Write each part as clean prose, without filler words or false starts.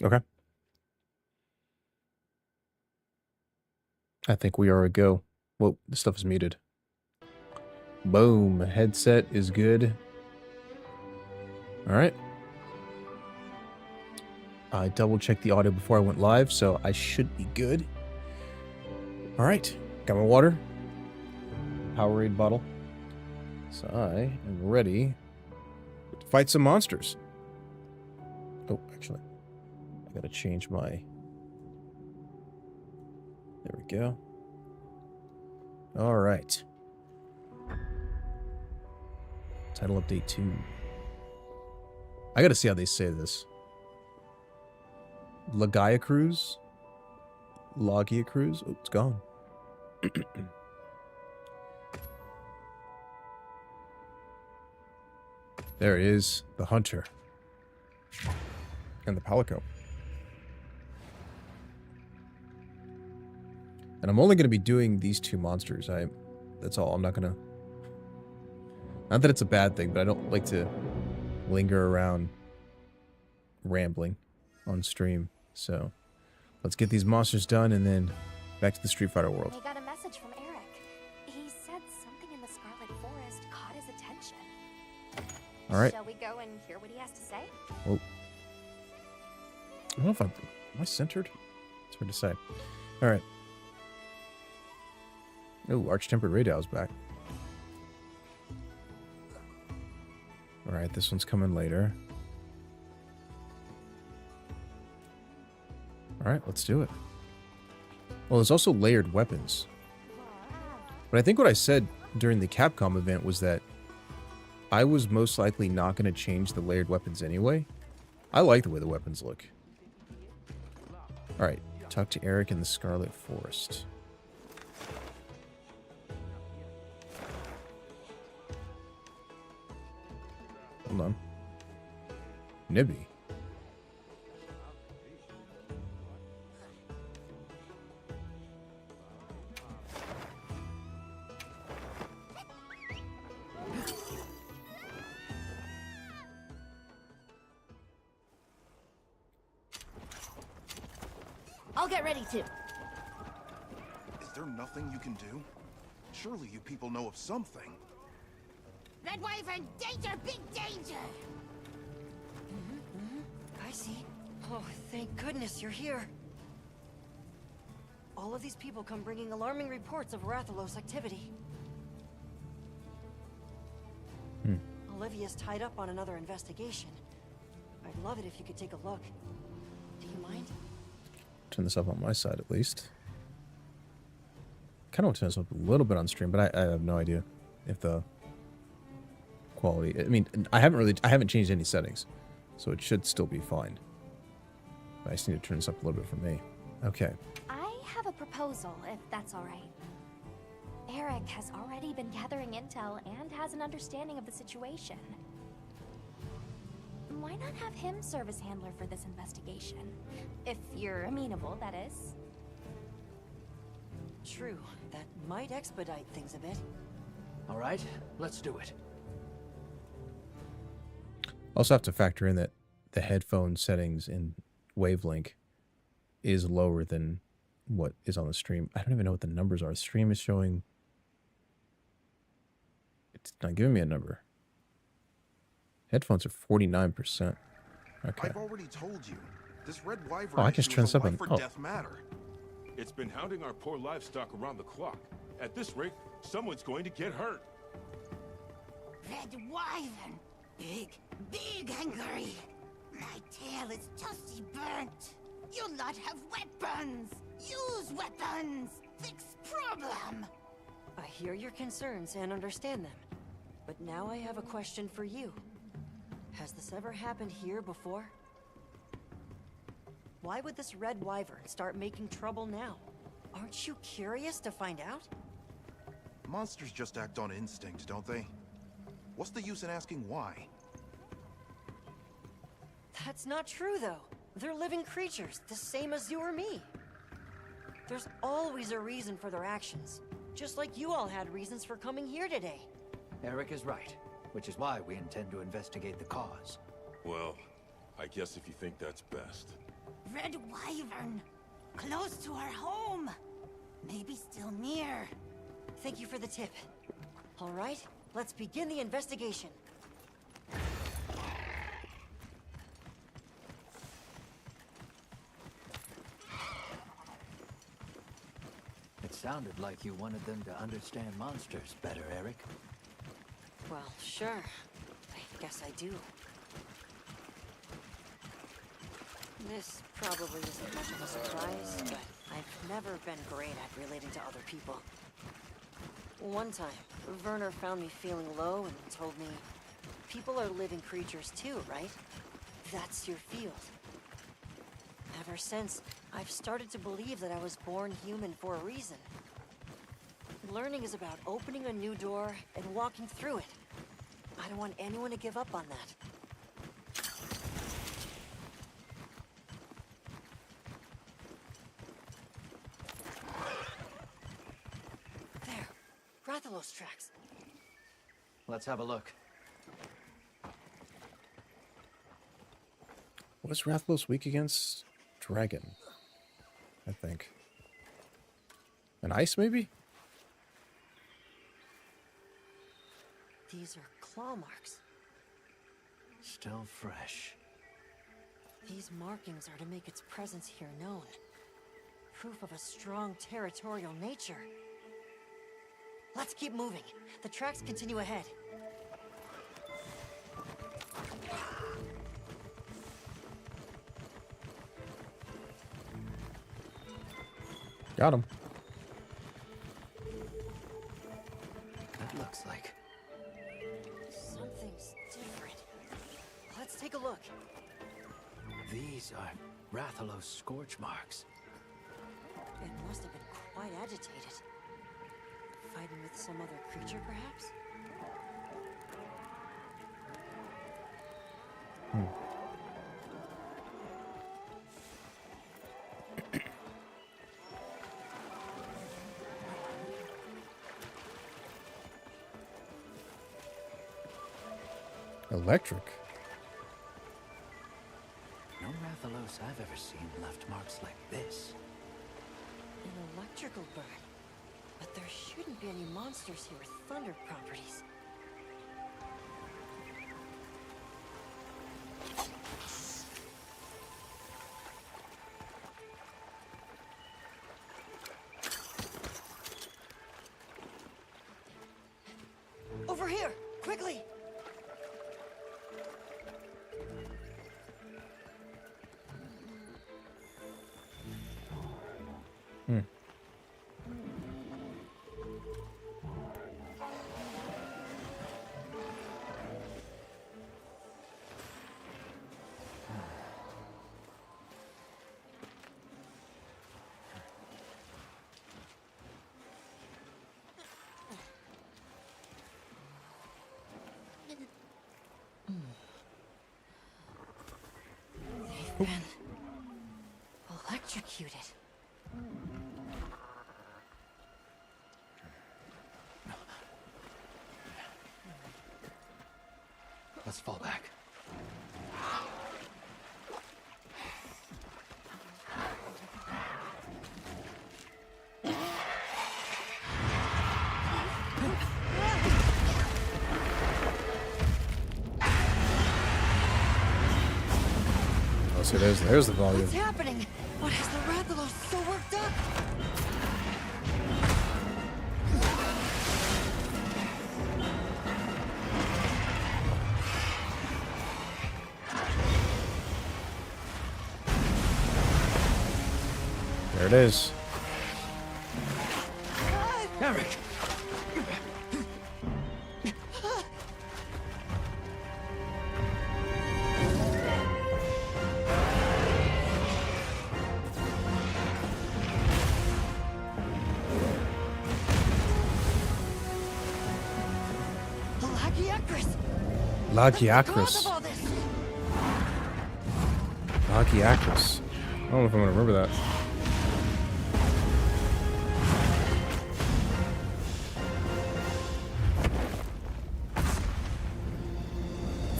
Okay. I think we are a go. Whoa, this stuff is muted. Boom. Headset is good. All right. I double checked the audio before I went live, so I should be good. All right. Got my water. Powerade bottle. So I am ready to fight some monsters. Oh, actually, I gotta change my... There we go. All right. Title update 2. I gotta see how they say this. Lagiacrus? Lagiacrus? Oh, it's gone. There it is. The hunter. And the palico. And I'm only going to be doing these two monsters. That's all. I'm not going to... Not that it's a bad thing, but I don't like to linger around rambling on stream. So, let's get these monsters done and then back to the Street Fighter world. We got a message from Eric. He said something in the Scarlet Forest caught his attention. All right. Shall we go and hear what he has to say? Whoa. I don't know if am I centered? It's hard to say. All right. Oh, Arch-Tempered Radial's back. All right, this one's coming later. All right, let's do it. Well, there's also layered weapons. But I think what I said during the Capcom event was that I was most likely not going to change the layered weapons anyway. I like the way the weapons look. All right, talk to Eric in the Scarlet Forest. Hold on. Nibby. I'll get ready to. Is there nothing you can do? Surely you people know of something. Red Wyvern, danger, big danger! I see. Oh, thank goodness you're here. All of these people come bringing alarming reports of Rathalos activity. Olivia's tied up on another investigation. I'd love it if you could take a look. Do you mind? Turn this up on my side at least. Kind of want to turn this up a little bit on stream, but I have no idea if the quality... I mean, I haven't changed any settings, so it should still be fine. But I just need to turn this up a little bit for me. Okay. I have a proposal, if that's all right. Eric has already been gathering intel and has an understanding of the situation. Why not have him serve as handler for this investigation? If you're amenable, that is. True, that might expedite things a bit. All right, let's do it. Also have to factor in that the headphone settings in Wavelink is lower than what is on the stream. I don't even know what the numbers are. The stream is showing... It's not giving me a number. Headphones are 49%. Okay. I've already told you. This Red Wyvern Oh, I can just turn this up a on... life or Oh. death matter. It's been hounding our poor livestock around the clock. At this rate, someone's going to get hurt. Red Wyvern, big angry. My tail is toasty burnt. You'll not have weapons. Use weapons. Fix problem. I hear your concerns and understand them. But now I have a question for you. Has this ever happened here before? Why would this Red Wyvern start making trouble now? Aren't you curious to find out? Monsters just act on instinct, don't they? What's the use in asking why? That's not true, though. They're living creatures, the same as you or me. There's always a reason for their actions, just like you all had reasons for coming here today. Eric is right, which is why we intend to investigate the cause. Well, I guess if you think that's best. Red Wyvern. Close to our home. Maybe still near. Thank you for the tip. All right, let's begin the investigation. It sounded like you wanted them to understand monsters better, Eric. Well, sure. I guess I do. This probably isn't much of a surprise, but I've never been great at relating to other people. One time, Werner found me feeling low and told me, people are living creatures too, right? That's your field. Ever since, I've started to believe that I was born human for a reason. Learning is about opening a new door and walking through it. I don't want anyone to give up on that. There. Rathalos tracks. Let's have a look. What's Rathalos weak against? Dragon, I think. An ice, maybe? These are claw marks. Still fresh. These markings are to make its presence here known. Proof of a strong territorial nature. Let's keep moving. The tracks continue ahead. Got him. That looks like... Something's different. Let's take a look. These are Rathalos scorch marks. It must have been quite agitated. Fighting with some other creature, perhaps? Electric. No Rathalos I've ever seen left marks like this. An electrical burn. But there shouldn't be any monsters here with thunder properties. Over here! Quickly! They've been electrocuted. Let's fall back. Oh, so there's the volume. What's happening? What has the Rathalos so worked up? There it is. Eric! The Lagiacrus! Lagiacrus. All this. Lagiacrus. I don't know if I'm gonna remember that.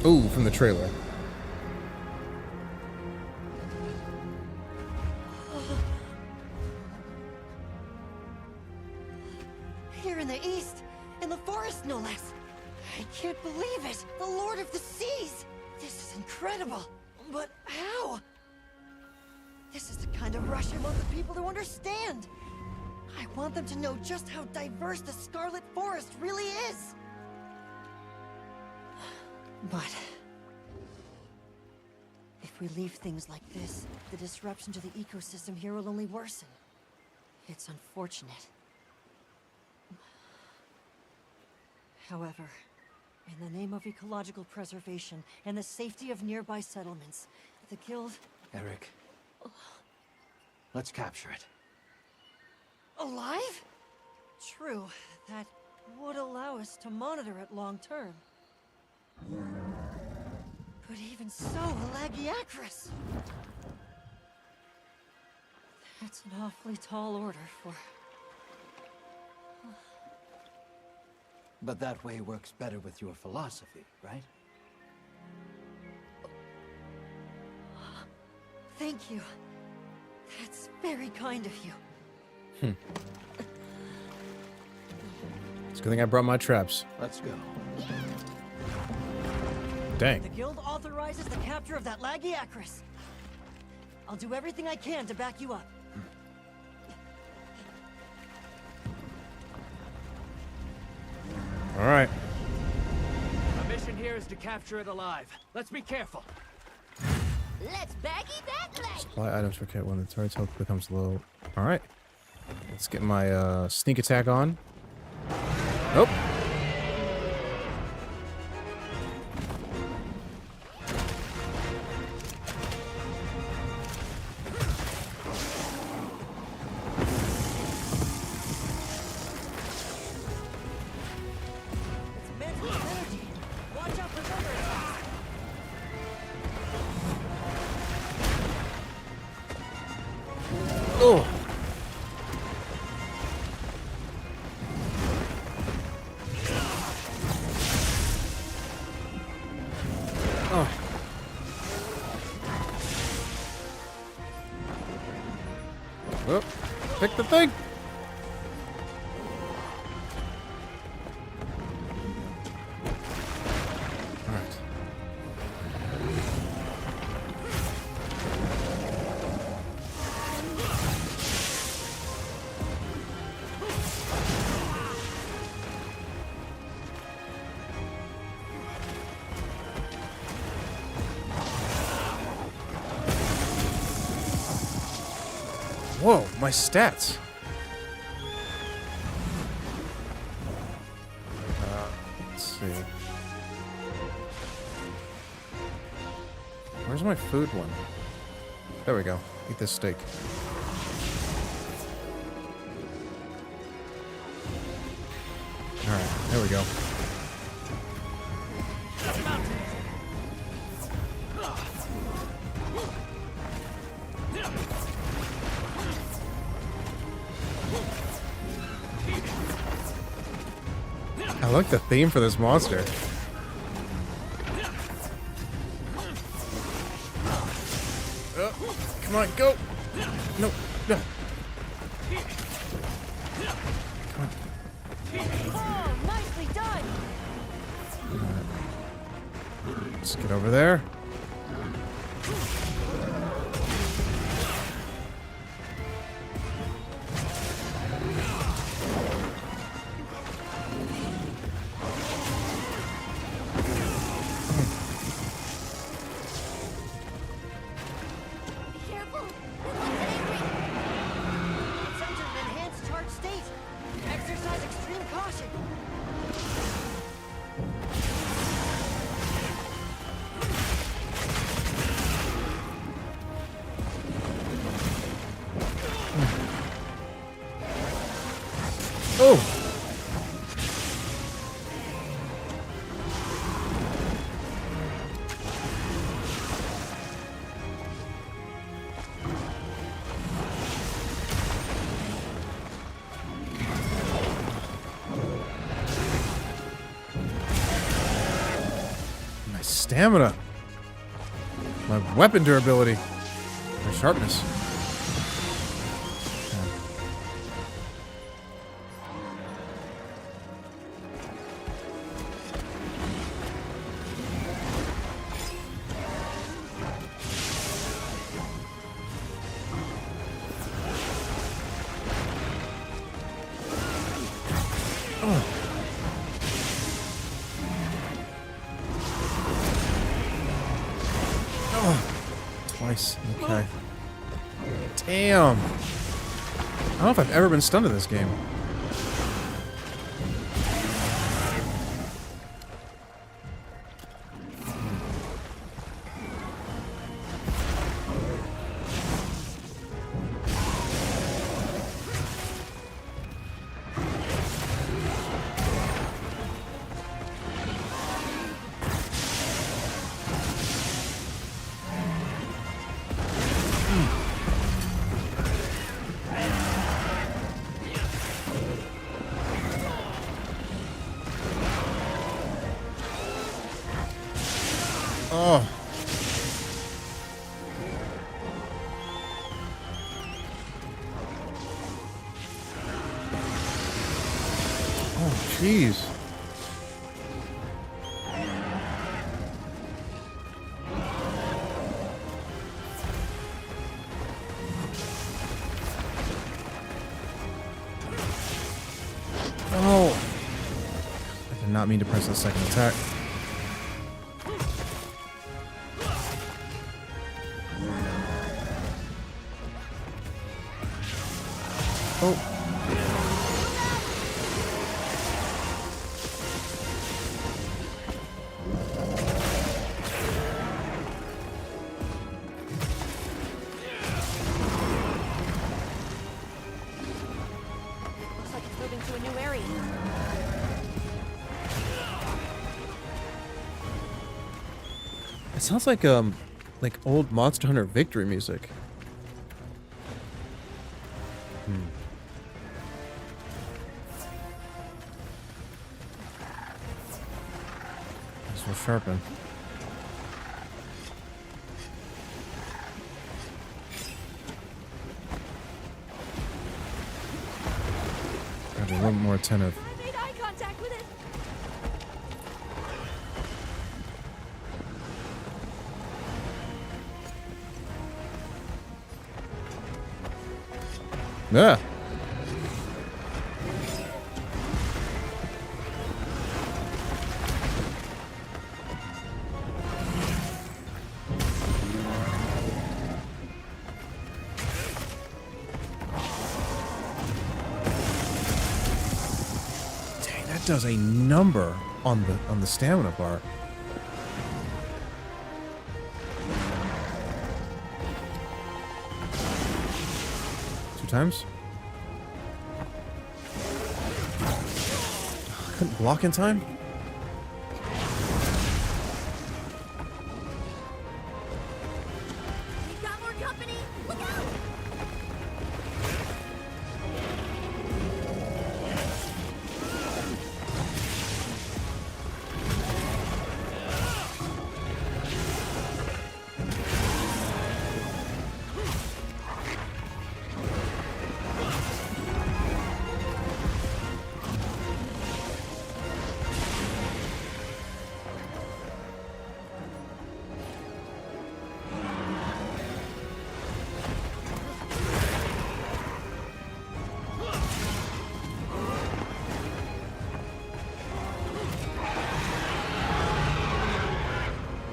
Ooh, from the trailer. can't believe it! The Lord of the Seas! This is incredible! But how? This is the kind of rush I want the people to understand! I want them to know just how diverse the Scarlet Forest really is! But... if we leave things like this, the disruption to the ecosystem here will only worsen. It's unfortunate. However, in the name of ecological preservation and the safety of nearby settlements, the Guild... Eric, let's capture it. Alive? True, that would allow us to monitor it long term. But even so, Lagiacrus! That's an awfully tall order for... But that way works better with your philosophy, right? Thank you. That's very kind of you. It's a good thing I brought my traps. Let's go. Dang. The Guild authorizes the capture of that Lagiacrus. I'll do everything I can to back you up. All right. Our mission here is to capture it alive. Let's be careful. Let's baggy that leg. Supply items for Cat when the target's health becomes low. All right. Let's get my sneak attack on. Nope. It's meant with energy. Watch out for thunder. Oh. Oh. Oh. Pick the thing. All right. Whoa, my stats. Let's see. Where's my food one? There we go. Eat this steak. Alright, there we go. I like the theme for this monster. Come on, go! No, no. Come on. Oh, nicely done! Let's get over there. Careful. It's under an enhanced charge state. Exercise extreme caution. Oh! My stamina. My weapon durability. My sharpness. Twice. Okay. Damn. I don't know if I've ever been stunned in this game. Oh. Oh, jeez. Oh. I did not mean to press the second attack. Oh. Looks like it's moving to a new area. It sounds like old Monster Hunter victory music. This will sharpen. Gotta be a little more attentive. I made eye contact with it. Yeah. Dang, that does a number on the stamina bar. Times. I couldn't block in time. We've got more company. Look out!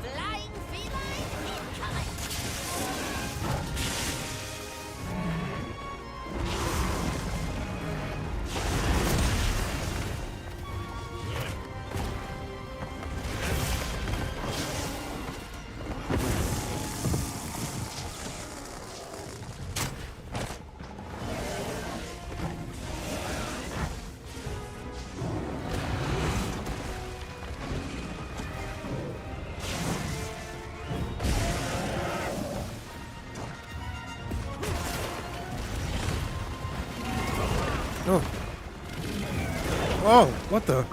Flying feline incoming. Oh. Oh, what the?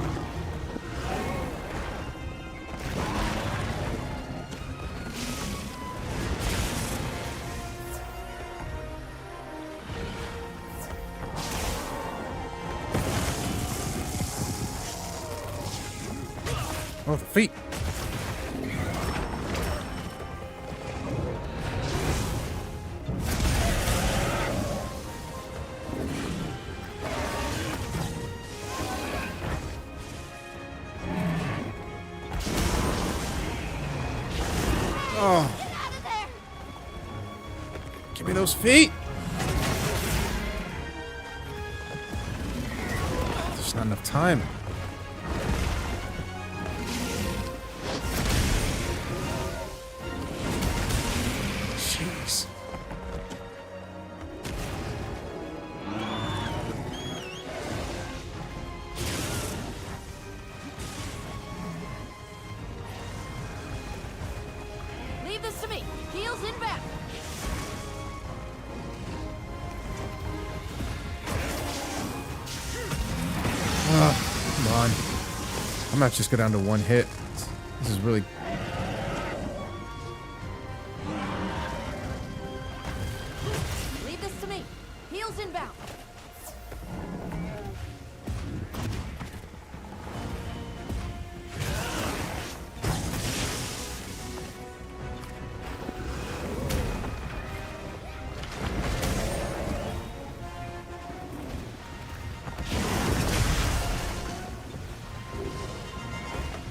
Oh, the feet. Oh. Give me those feet! There's not enough time. Jeez. Leave this to me. Heels in back. Come on. I might just go down to one hit. This is really... Leave this to me. Heels inbound.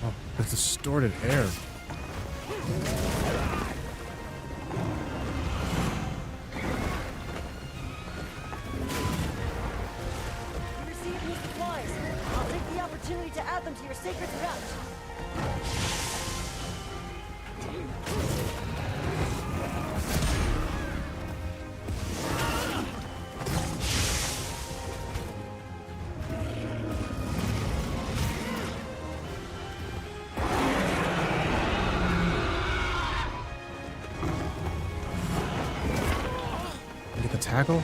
Oh, it's distorted air. You received new supplies. I'll take the opportunity to add them to your sacred pouch. Get the tackle?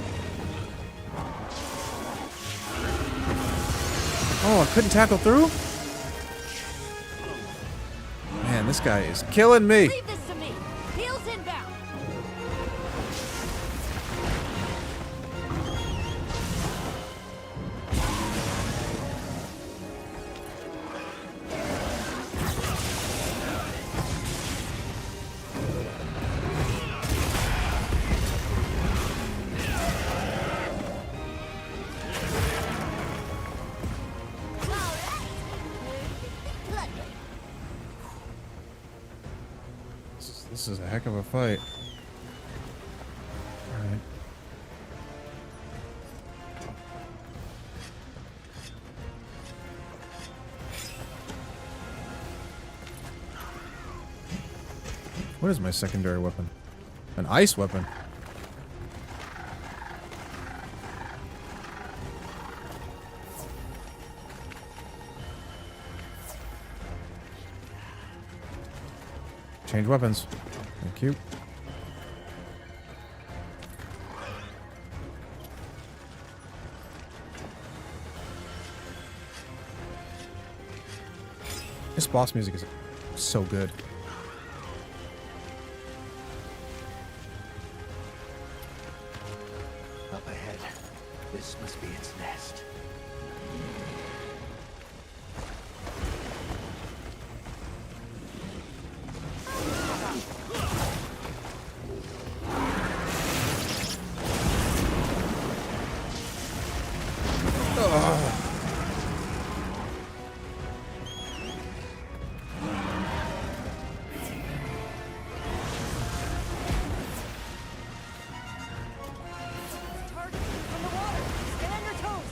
Oh, I couldn't tackle through? Man, this guy is killing me. Leave this to me. Heels inbound. This is a heck of a fight. Alright. What is my secondary weapon? An ice weapon. Change weapons. Thank you. This boss music is so good. Up ahead. This must be its nest. Target from the water. Stay on your toes.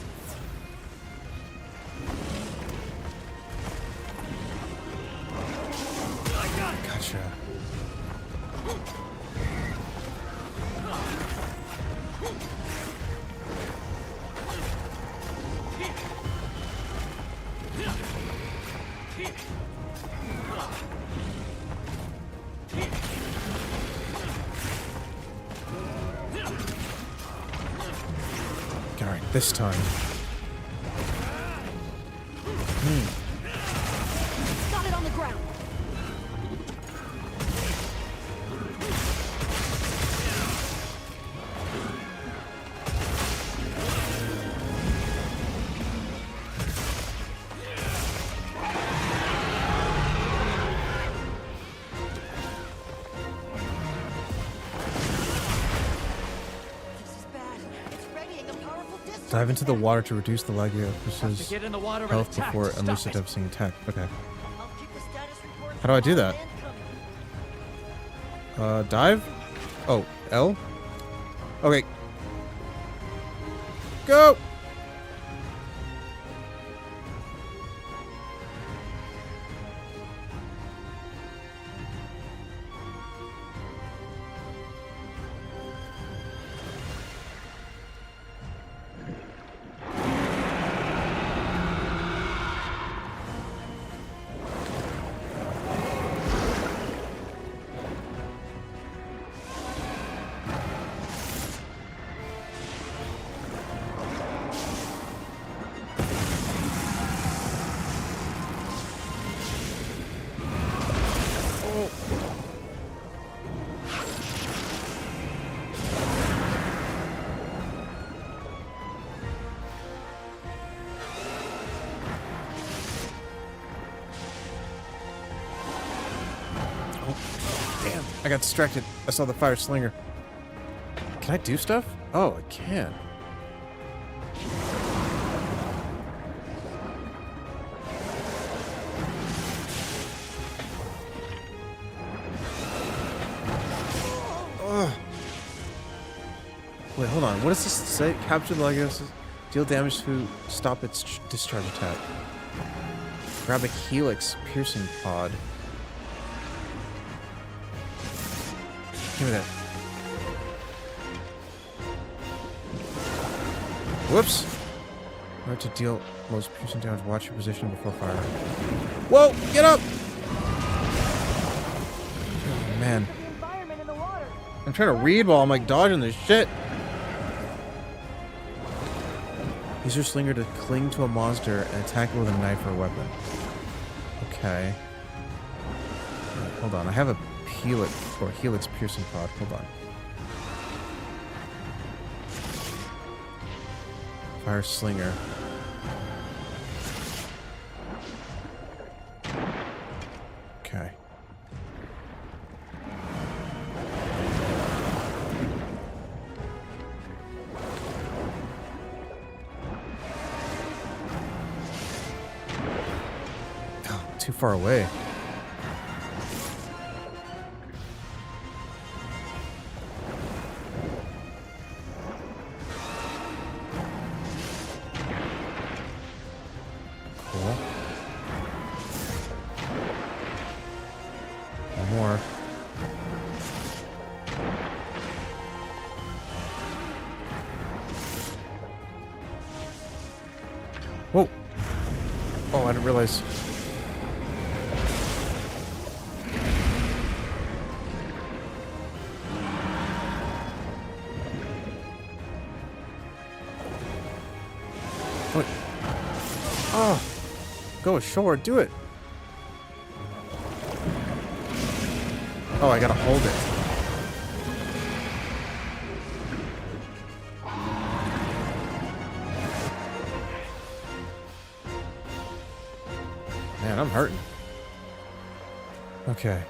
Gotcha. Alright, this time. Got it on the ground. This is bad. It's readying a powerful discharge. Dive into the water to reduce the Lagiacrus' Get in the water and health attack. before it Stop unleashes a it. devastating attack. Okay. I'll keep the status report How do I do that? and coming. Dive? Oh, L? Okay. Go! Damn, I got distracted. I saw the fire slinger. Can I do stuff? Oh, I can. Ugh. Wait, hold on. What does this say? Capture the Lagiacrus. Deal damage to stop its discharge attack. Grab a helix piercing pod. Give me that. Whoops. In order to deal most piercing damage, watch your position before firing. Whoa! Get up! Oh, man. I'm trying to read while I'm like dodging this shit. Use your slinger to cling to a monster and attack it with a knife or a weapon. Okay. Right, hold on. I have a helix piercing pod. Hold on. Fire slinger. Okay. Oh, too far away. More. Whoa. Oh, I didn't realize. Wait. Oh. Go ashore. Do it. Oh, I gotta hold it. Man, I'm hurting. Okay.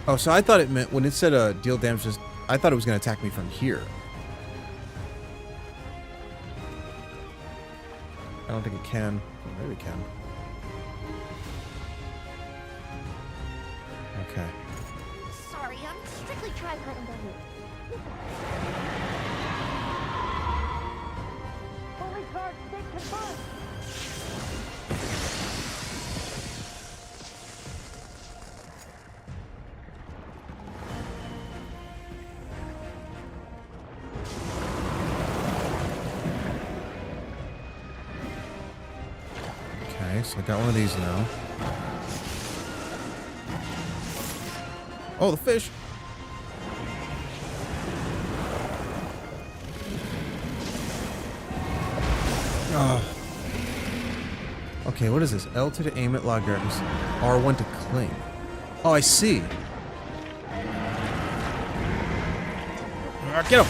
Oh, so I thought it meant when it said deal damage, I thought it was gonna attack me from here. I don't think it can. Maybe it can. Okay. Sorry, I'm strictly trying to remember. Holy card, stay confirmed. Okay, so I got one of these now. Oh, the fish! Oh. Okay, what is this? L2 to aim at Lagiacrus. R1 to cling. Oh, I see. Get him!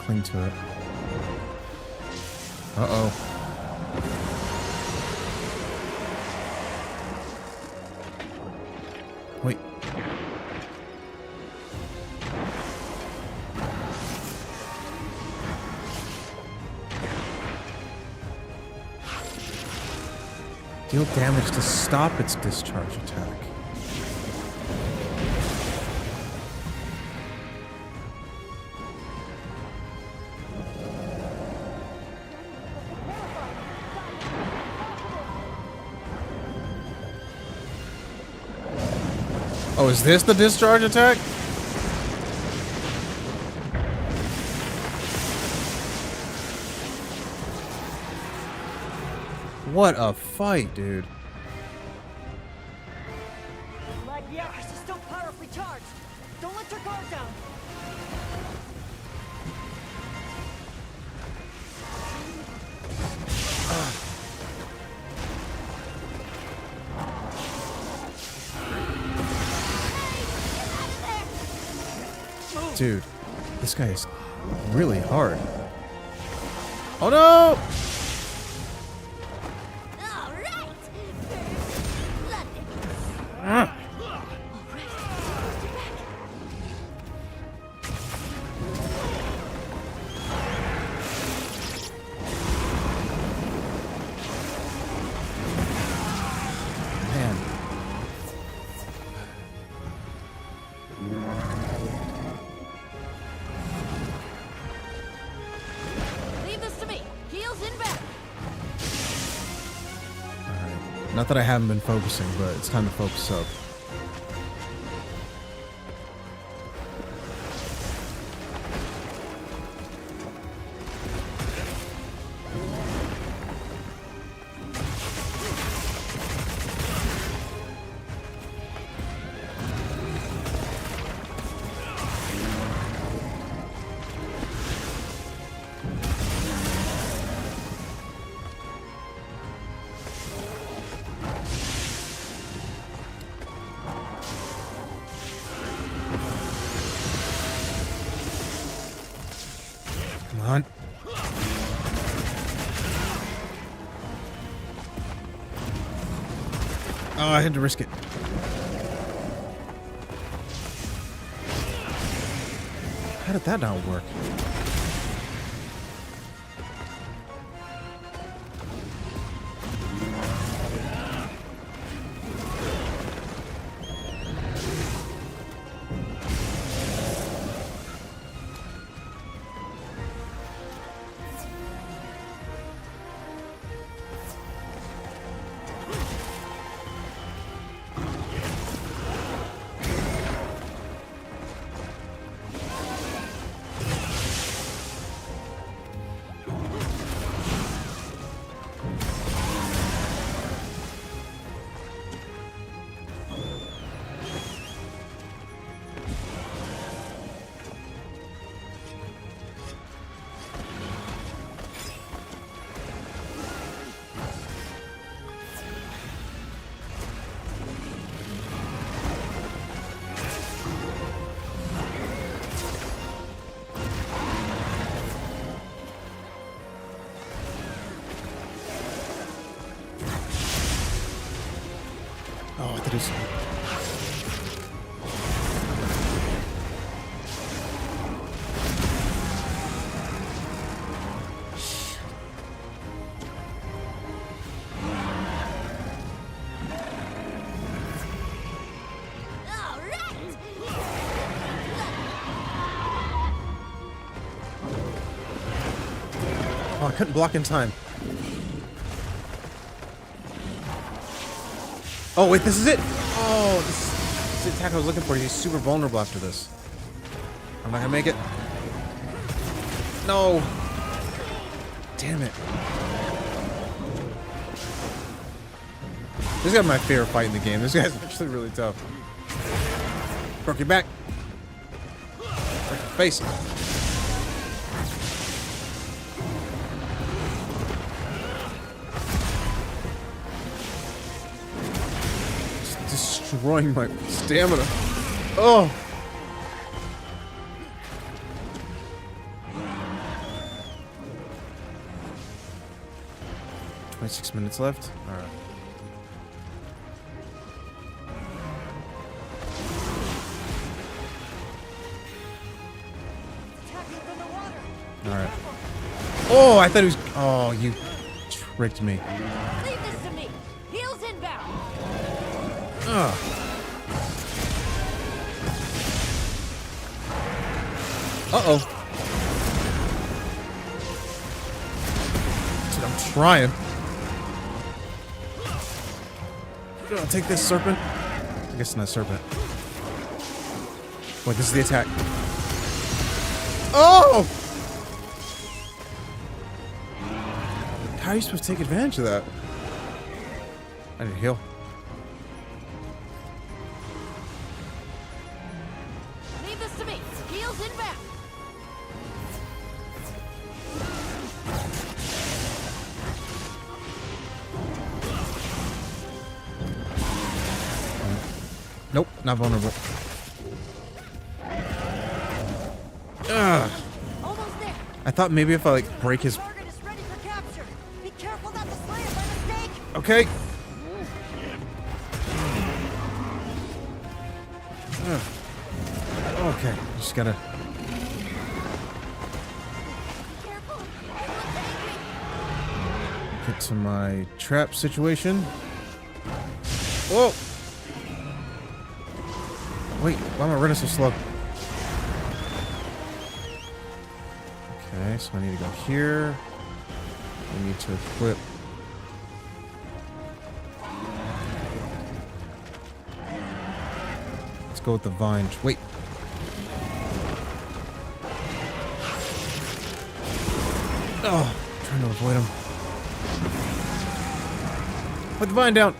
cling to it. Uh-oh. Wait. Deal damage to stop its discharge attack. Oh, is this the discharge attack? What a fight, dude. Lagiacrus is still powerfully charged. Don't let your guard down. Dude, this guy is really hard. Oh no! Ah. Man. Leave this to me. Heels in back. Alright. Not that I haven't been focusing, but it's time to focus up. Come on. Oh, I had to risk it. How did that not work? Oh, I thought it was... Oh, I couldn't block in time. Oh, wait, this is it! Oh, this is the attack I was looking for. He's super vulnerable after this. I'm not gonna make it. No! Damn it. This guy's my favorite fight in the game. This guy's actually really tough. Broke your back. Break your face. Destroying my stamina. Oh! 26 minutes left. All right. Attacking from the water. All right. Oh, I thought he was. Oh, you tricked me. Leave this to me. Heels inbound. Ugh. Uh-oh. Dude, I'm trying. I'll take this serpent. I guess it's not a serpent. Wait, this is the attack. Oh! How are you supposed to take advantage of that? I need to heal. Leave this to me. Heels inbound. Nope, not vulnerable. Ugh. Almost there. I thought maybe if I like break his. Target is ready for capture. Be careful not to slay it by mistake. Okay. Ugh. Okay, just gotta. Careful. Get to my trap situation. Whoa! Wait, why am I running so slow? Okay, so I need to go here. I need to equip. Let's go with the vine. Wait. Oh, I'm trying to avoid him. Put the vine down.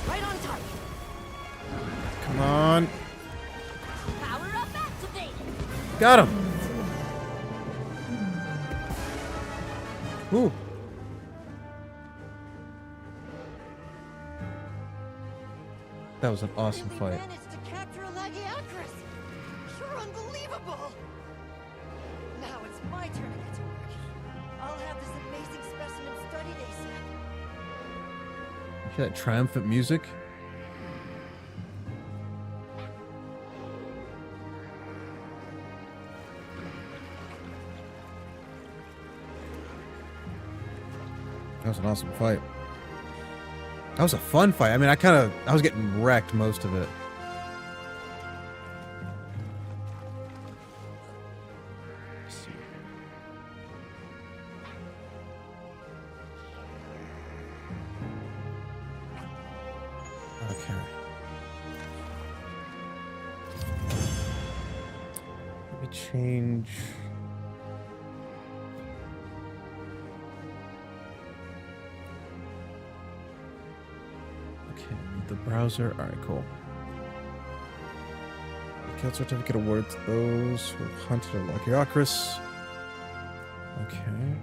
Right on target. Come on. Power up activated. Got him. Ooh. That was an awesome We fight. managed to capture a Lagiacrus. You're unbelievable. Now it's my turn to get to work. I'll have this amazing specimen studied ASAP. Hear that triumphant music? That was an awesome fight. That was a fun fight. I mean, I was getting wrecked most of it. Let's see. Okay. Let me change. Okay, the browser. All right, cool. Kill certificate awarded to those who have hunted a Lagiacrus. Okay.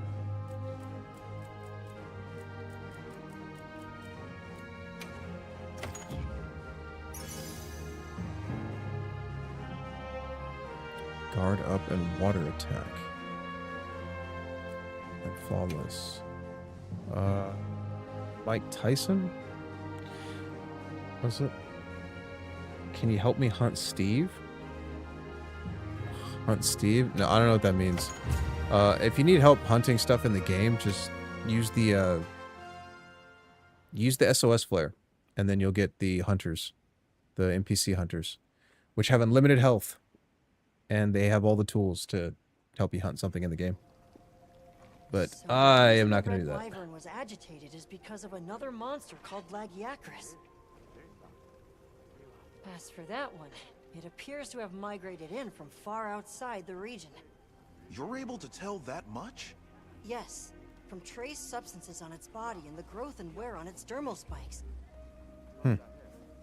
Guard up and water attack. And flawless. Mike Tyson? Was it? Can you help me hunt Steve? Hunt Steve? No, I don't know what that means. If you need help hunting stuff in the game, just use the SOS flare, and then you'll get the hunters, the NPC hunters, which have unlimited health, and they have all the tools to help you hunt something in the game. But So I the am not reason going to do Red that. Wyvern was agitated is because of another monster called Lagiacrus. As for that one, it appears to have migrated in from far outside the region. You're able to tell that much? Yes, from trace substances on its body and the growth and wear on its dermal spikes.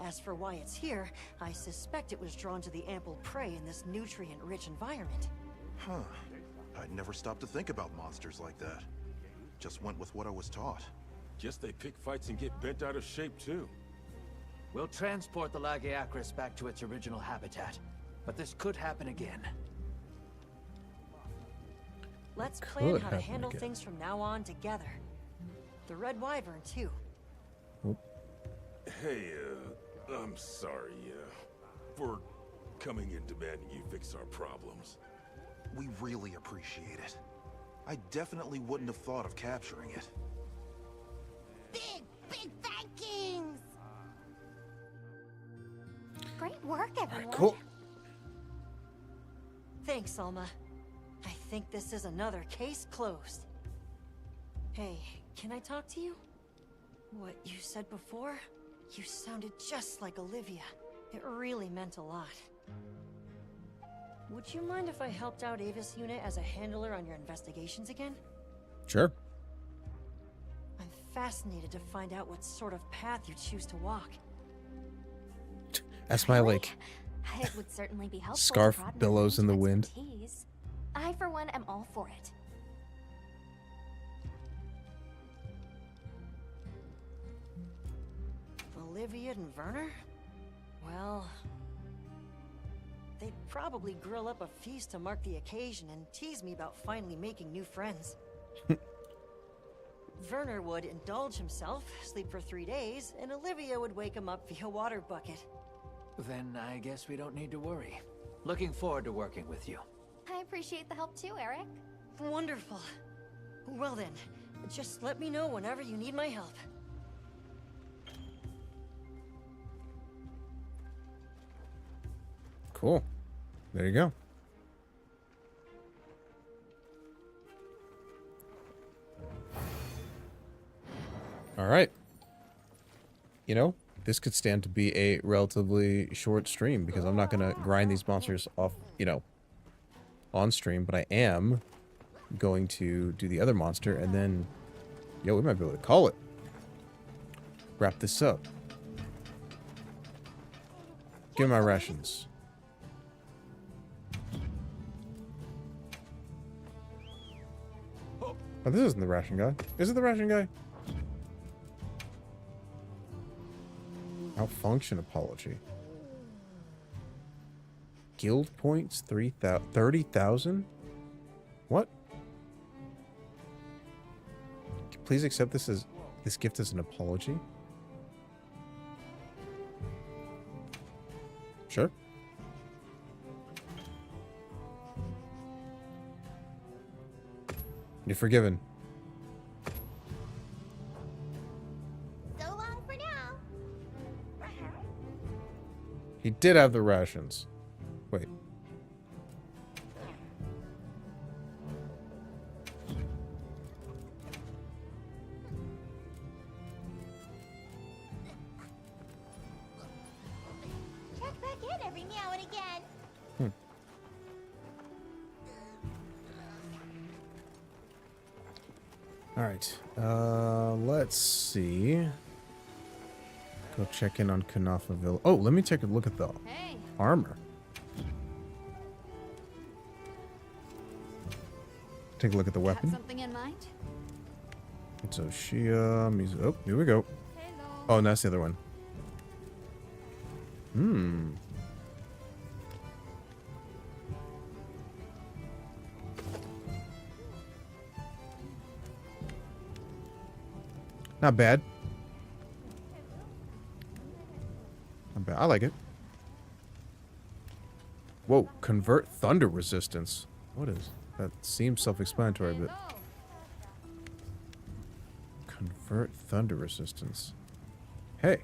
As for why it's here, I suspect it was drawn to the ample prey in this nutrient-rich environment. Huh. I'd never stopped to think about monsters like that. Just went with what I was taught. Guess they pick fights and get bent out of shape, too. We'll transport the Lagiacrus back to its original habitat, but this could happen again. Let's plan could how to happen handle again. things from now on together. The Red Wyvern, too. Hey, I'm sorry, for coming and demanding you fix our problems. We really appreciate it. I definitely wouldn't have thought of capturing it. Big Vikings! Great work, everyone. Cool. Thanks, Alma. I think this is another case closed. Hey, can I talk to you? What you said before? You sounded just like Olivia. It really meant a lot. Would you mind if I helped out Avis unit as a handler on your investigations again? Sure. I'm fascinated to find out what sort of path you choose to walk. That's my Really? like It would certainly be helpful. Scarf to broaden my billows in range the of wind. expertise. I, for one, am all for it. Olivia and Werner? Well, they'd probably grill up a feast to mark the occasion and tease me about finally making new friends. Werner would indulge himself, sleep for 3 days, and Olivia would wake him up via water bucket. Then I guess we don't need to worry. Looking forward to working with you. I appreciate the help too, Eric. Wonderful. Well then, just let me know whenever you need my help. Cool. There you go. All right. You know, this could stand to be a relatively short stream because I'm not going to grind these monsters off, you know, on stream, but I am going to do the other monster and then, yo, we might be able to call it. Wrap this up. Give me my rations. Oh, this isn't the ration guy. Is it the ration guy? Malfunction apology. Guild points 30,000? What? Please accept this gift as an apology. Sure. You're forgiven. So long for now. He did have the rations. Wait. Check back in every now and again. All right. Let's see. Go check in on Kanafaville. Oh, let me take a look at the Hey. armor. Take a look at the weapon. Something in mind? It's Oshia. Oh, here we go. Hello. Oh, and that's the other one. Hmm. Not bad. Not bad. I like it. Whoa, convert thunder resistance. What is that? Seems self-explanatory, but convert thunder resistance. Hey,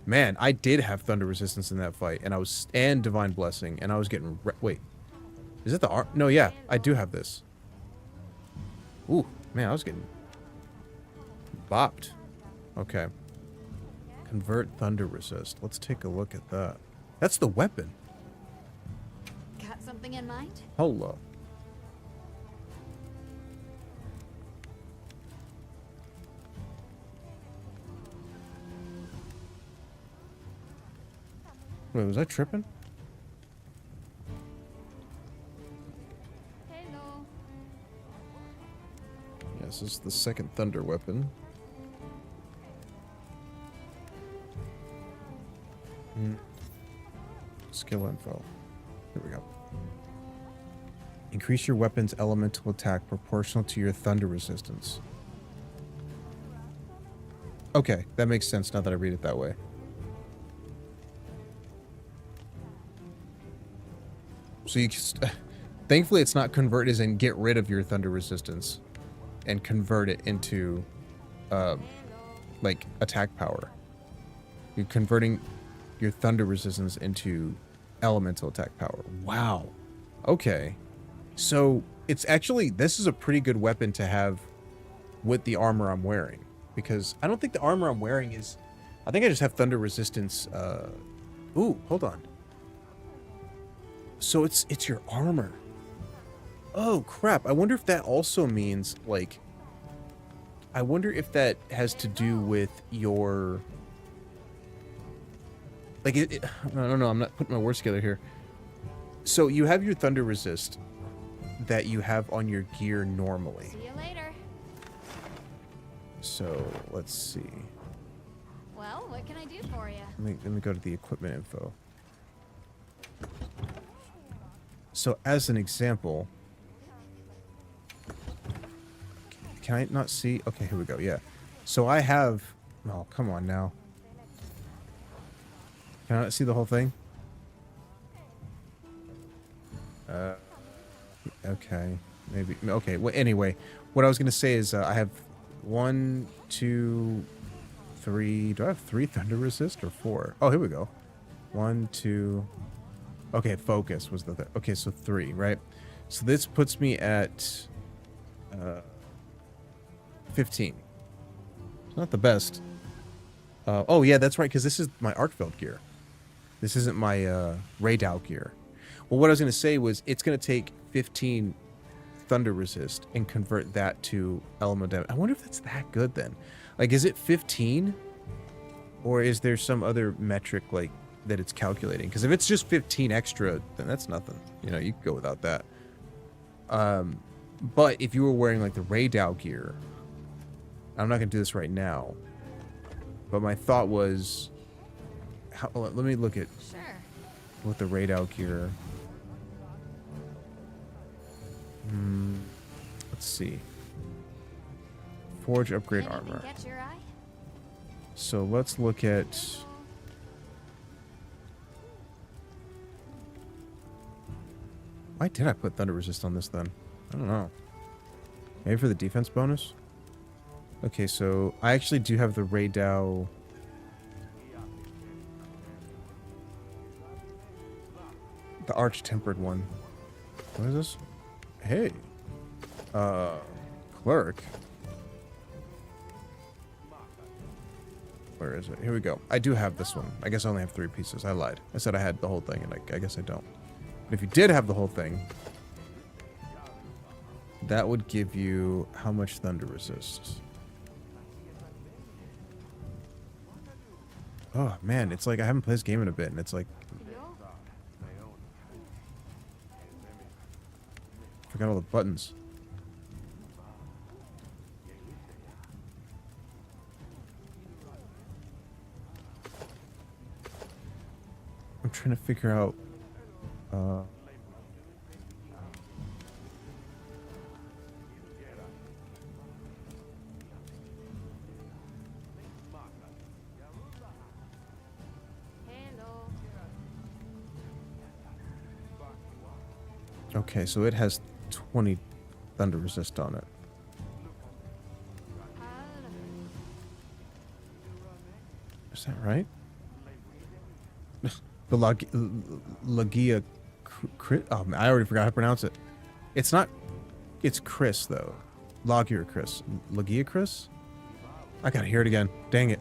man, I did have thunder resistance in that fight, and and divine blessing, and I was getting wait. Is it the art? No, yeah, I do have this. Ooh, man, I was getting bopped. Okay. Convert thunder resist. Let's take a look at that. That's the weapon. Got something in mind? Hello. Wait, was I tripping? Hello. Yes, this is the second thunder weapon. Skill info. Here we go. Increase your weapon's elemental attack proportional to your thunder resistance. Okay, that makes sense now that I read it that way. So you just, thankfully it's not convert as in get rid of your thunder resistance and convert it into like attack power. You're converting your thunder resistance into elemental attack power. Wow. Okay. So it's actually, this is a pretty good weapon to have with the armor I'm wearing, because I don't think the armor I'm wearing is, I think I just have thunder resistance. Ooh, hold on. So it's your armor. Oh crap. I wonder if that also means like, I wonder if that has to do with your, like I don't know, I'm not putting my words together here. So you have your thunder resist that you have on your gear normally. See you later. So let's see. Well, what can I do for you? Let me go to the equipment info. So as an example, can I not see? Okay, here we go. Yeah. So I have, oh, come on now. Can I not see the whole thing? Okay, maybe. Okay, well, anyway, what I was going to say is I have 1, 2, 3. Do I have 3 thunder resist or 4? Oh, here we go. 1, 2. Okay, focus was the thing. Okay, so 3, right? So this puts me at 15. It's not the best. Oh, yeah, that's right, because this is my Arcfeld gear. This isn't my Radow gear. Well, what I was going to say was it's going to take 15 thunder resist and convert that to element damage. I wonder if that's that good then. Like, is it 15? Or is there some other metric, like, that it's calculating? Because if it's just 15 extra, then that's nothing. You know, you could go without that. But if you were wearing, like, the Radow gear, I'm not going to do this right now. But my thought was, let me look at Sure. with the Radow gear. Let's see. Forge upgrade Anything armor. catch your eye? So let's look at. Why did I put thunder resist on this then? I don't know. Maybe for the defense bonus? Okay, so I actually do have the Radow. The arch-tempered one. What is this? Hey. Clerk. Where is it? Here we go. I do have this one. I guess I only have 3 pieces. I lied. I said I had the whole thing, and I guess I don't. But if you did have the whole thing, that would give you how much thunder resist? Oh, man. It's like I haven't played this game in a bit, and it's like forgot all the buttons. I'm trying to figure out okay, so it has 20 thunder resist on it. Is that right? The Lagiacrus. Oh, I already forgot how to pronounce it. It's not. It's Chris though. Lagiacrus. Lagiacrus. I gotta hear it again. Dang it.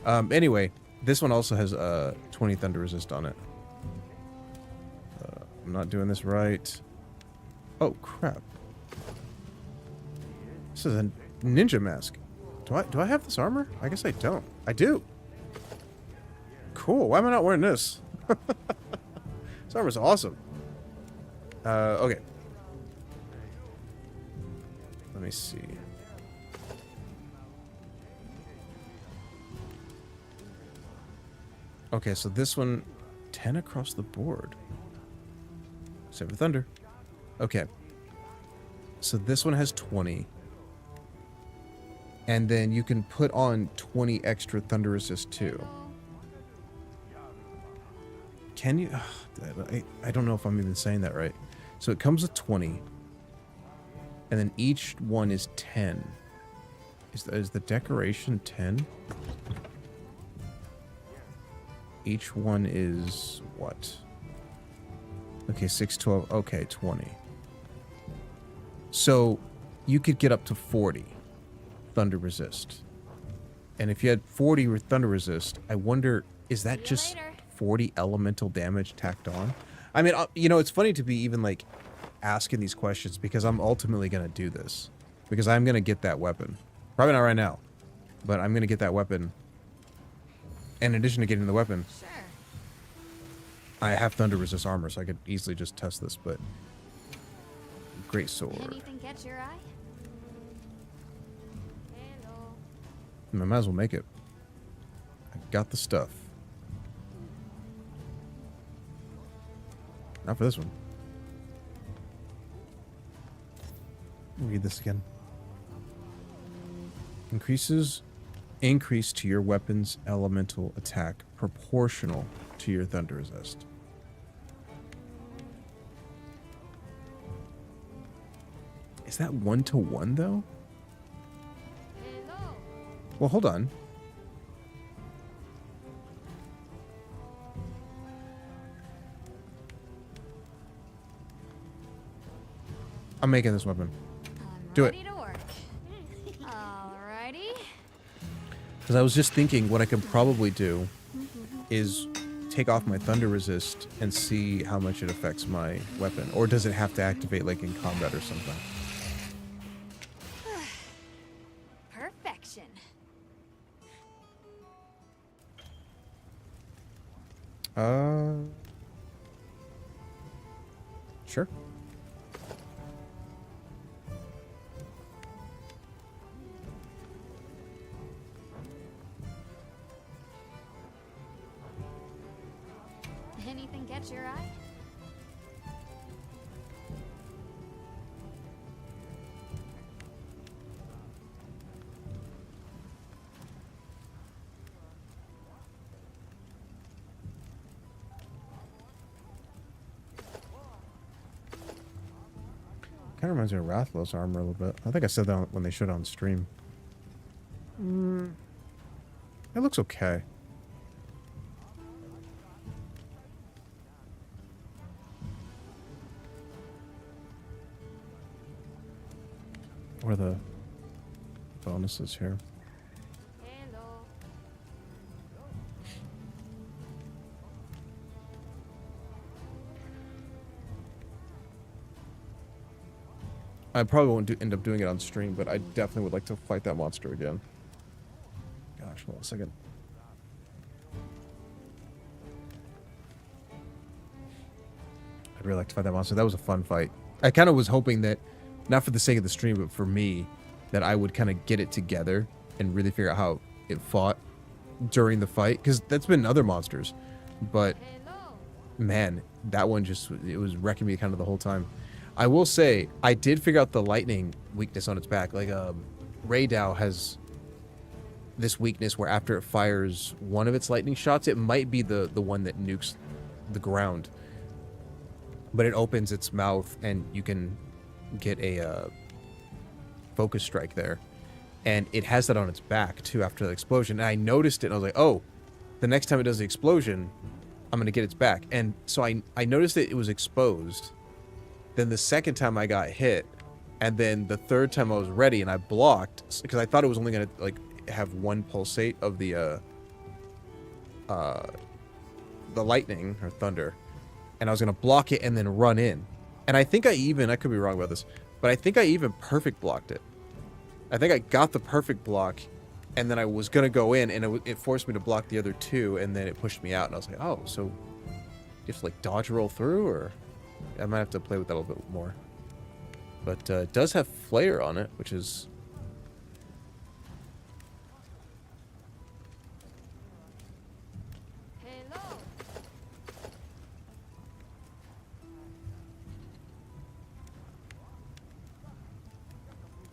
Anyway, this one also has 20 thunder resist on it. I'm not doing this right. Oh crap. This is a ninja mask. Do I have this armor? I guess I don't. I do. Cool. Why am I not wearing this? This armor's awesome. Okay. Let me see. Okay, so this one, 10 across the board. Except for thunder. Okay. So this one has 20. And then you can put on 20 extra thunder resist too. Can you? I don't know if I'm even saying that right. So it comes with 20. And then each one is 10. Is the decoration 10? Each one is what? Okay, 6, 12. Okay, 20. So you could get up to 40 thunder resist. And if you had 40 with thunder resist, I wonder, is that just 40 elemental damage tacked on? I mean, you know, it's funny to be even like asking these questions because I'm ultimately going to do this. Because I'm going to get that weapon. Probably not right now, but I'm going to get that weapon. And in addition to getting the weapon, Sure. I have thunder resist armor, so I could easily just test this, but great sword. Anything catch your eye? Hello. I might as well make it. I got the stuff. Not for this one. Read this again. Increase to your weapon's elemental attack proportional to your thunder resist. Is that 1-to-1 though? Hello. Well, hold on. I'm making this weapon. I'm Do it. ready to work. Alrighty. Because I was just thinking what I could probably do is take off my thunder resist and see how much it affects my weapon. Or does it have to activate like in combat or something? Perfection. Sure. Anything catch your eye? Kind of reminds me of Rathlow's armor a little bit. I think I said that when they showed it on stream. It looks okay. What are the bonuses here? Hello. I probably won't end up doing it on stream, but I definitely would like to fight that monster again. Gosh, hold on a second. I'd really like to fight that monster. That was a fun fight. I kind of was hoping that, not for the sake of the stream, but for me, that I would kind of get it together and really figure out how it fought during the fight. Because that's been other monsters. But, Hello. man, that one just, it was wrecking me kind of the whole time. I will say, I did figure out the lightning weakness on its back. Like, Raydao has this weakness where after it fires one of its lightning shots, it might be the one that nukes the ground. But it opens its mouth and you can get a focus strike there. And it has that on its back, too, after the explosion. And I noticed it, and I was like, oh, the next time it does the explosion, I'm going to get its back. And so I noticed that it was exposed. Then the second time I got hit, and then the third time I was ready, and I blocked, because I thought it was only going to, like, have one pulsate of the lightning, or thunder. And I was going to block it and then run in. And I think I could be wrong about this, but I think I even perfect blocked it. I think I got the perfect block, and then I was going to go in, and it forced me to block the other two, and then it pushed me out, and I was like, oh, so you have to, like, dodge roll through, or... I might have to play with that a little bit more. But it does have flare on it, which is... Hello.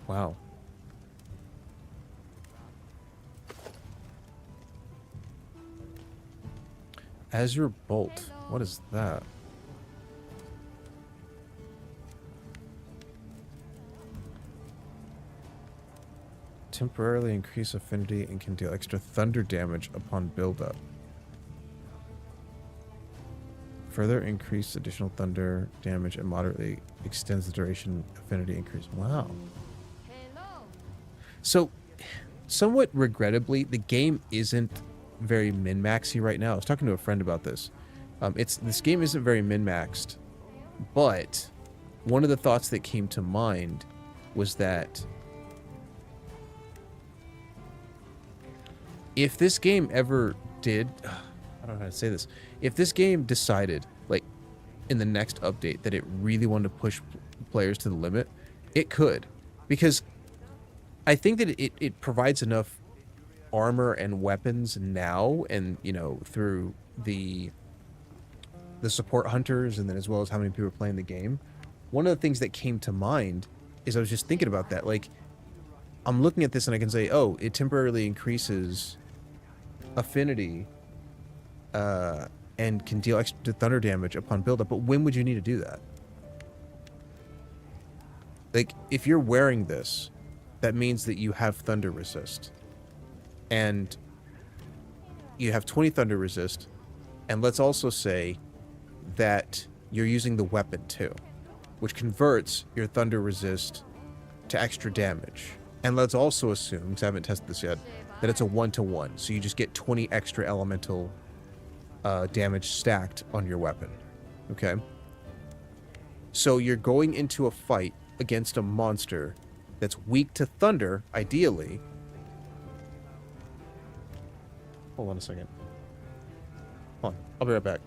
Wow. Azure Bolt. What is that? Temporarily increase affinity and can deal extra thunder damage upon buildup. Further increase additional thunder damage and moderately extends the duration affinity increase. Wow. So, somewhat regrettably, the game isn't very min-maxy right now. I was talking to a friend about this. This game isn't very min-maxed, but one of the thoughts that came to mind was that if this game ever did, I don't know how to say this, if this game decided, like, in the next update that it really wanted to push players to the limit, it could. Because I think that it provides enough armor and weapons now, and, you know, through the support hunters, and then as well as how many people are playing the game. One of the things that came to mind is I was just thinking about that. Like, I'm looking at this and I can say, oh, it temporarily increases affinity and can deal extra thunder damage upon buildup, but when would you need to do that? Like, if you're wearing this, that means that you have thunder resist. And you have 20 thunder resist, and let's also say that you're using the weapon too, which converts your thunder resist to extra damage. And let's also assume, because I haven't tested this yet, that it's a 1-to-1, so you just get 20 extra elemental damage stacked on your weapon. Okay? So you're going into a fight against a monster that's weak to thunder, ideally. Hold on a second. Hold on, I'll be right back.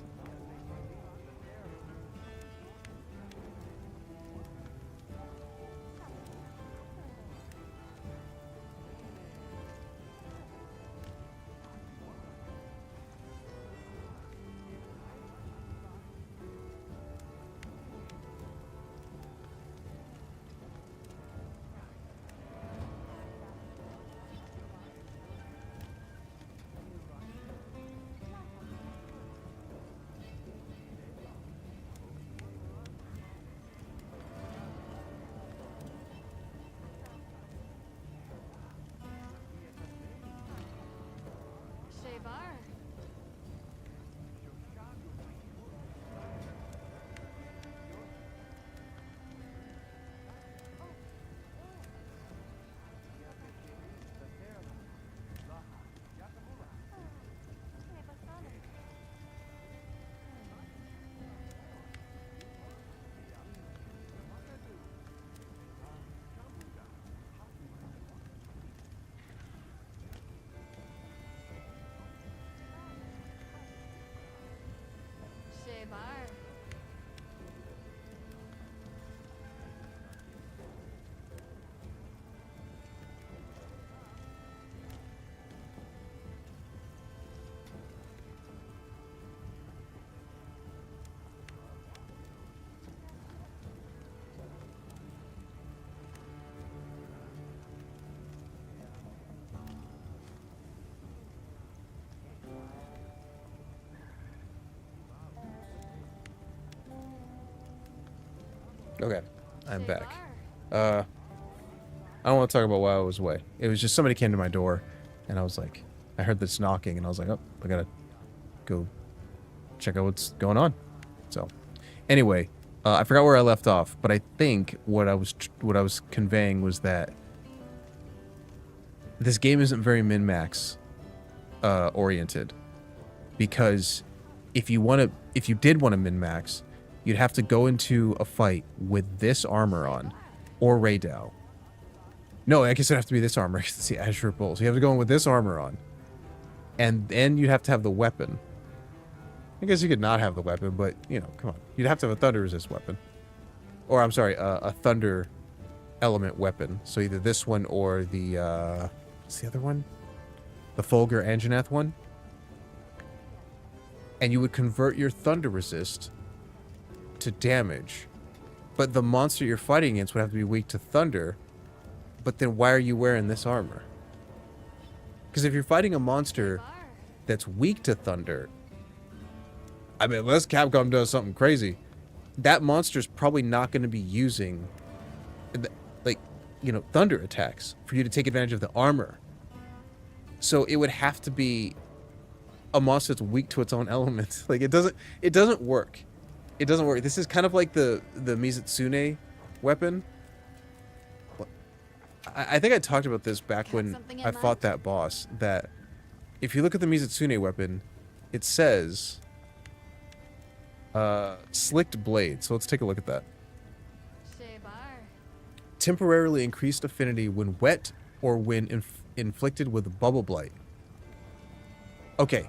Okay, I'm back. I don't want to talk about why I was away. It was just somebody came to my door, and I was like, I heard this knocking, and I was like, oh, I gotta go check out what's going on. So, anyway, I forgot where I left off, but I think what I was conveying was that this game isn't very min-max oriented, because if you did want to min-max, you'd have to go into a fight with this armor on, or Raydao. No, I guess it'd have to be this armor, because it's the Azure Bolt. So you have to go in with this armor on. And then you'd have to have the weapon. I guess you could not have the weapon, but, you know, come on. You'd have to have a thunder resist weapon. Or, I'm sorry, a thunder element weapon. So either this one or the, what's the other one? The Fulgur Anjanath one. And you would convert your thunder resist to damage, but the monster you're fighting against would have to be weak to thunder, But then why are you wearing this armor? Because if you're fighting a monster that's weak to thunder, I mean, unless Capcom does something crazy, that monster's probably not going to be using, like, you know, thunder attacks for you to take advantage of the armor. So it would have to be a monster that's weak to its own element. Like, it doesn't work. It doesn't work. This is kind of like the Mizutsune weapon. I think I talked about this back when I fought that boss, that if you look at the Mizutsune weapon, it says slicked blade. So let's take a look at that. Temporarily increased affinity when wet or when inflicted with bubble blight. Okay.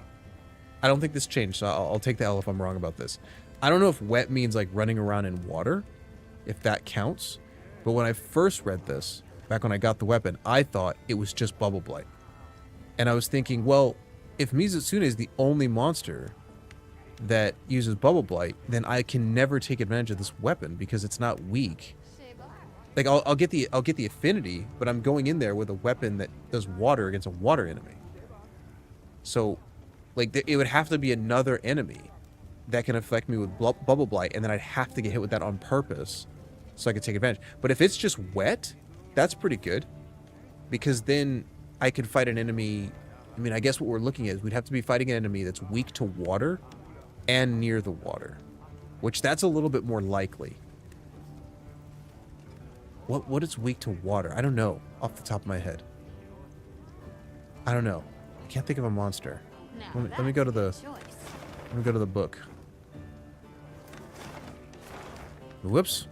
I don't think this changed, so I'll take the L if I'm wrong about this. I don't know if wet means like running around in water, if that counts. But when I first read this, back when I got the weapon, I thought it was just bubble blight. And I was thinking, well, if Mizutsune is the only monster that uses bubble blight, then I can never take advantage of this weapon because it's not weak. Like, I'll get the affinity, but I'm going in there with a weapon that does water against a water enemy. So, like, it would have to be another enemy that can affect me with bubble blight, and then I'd have to get hit with that on purpose so I could take advantage. But if it's just wet, that's pretty good, because then I could fight an enemy. I mean, I guess what we're looking at is we'd have to be fighting an enemy that's weak to water and near the water, which that's a little bit more likely. What is weak to water? I don't know off the top of my head. I don't know. I can't think of a monster. Let me go to the book. Whoops.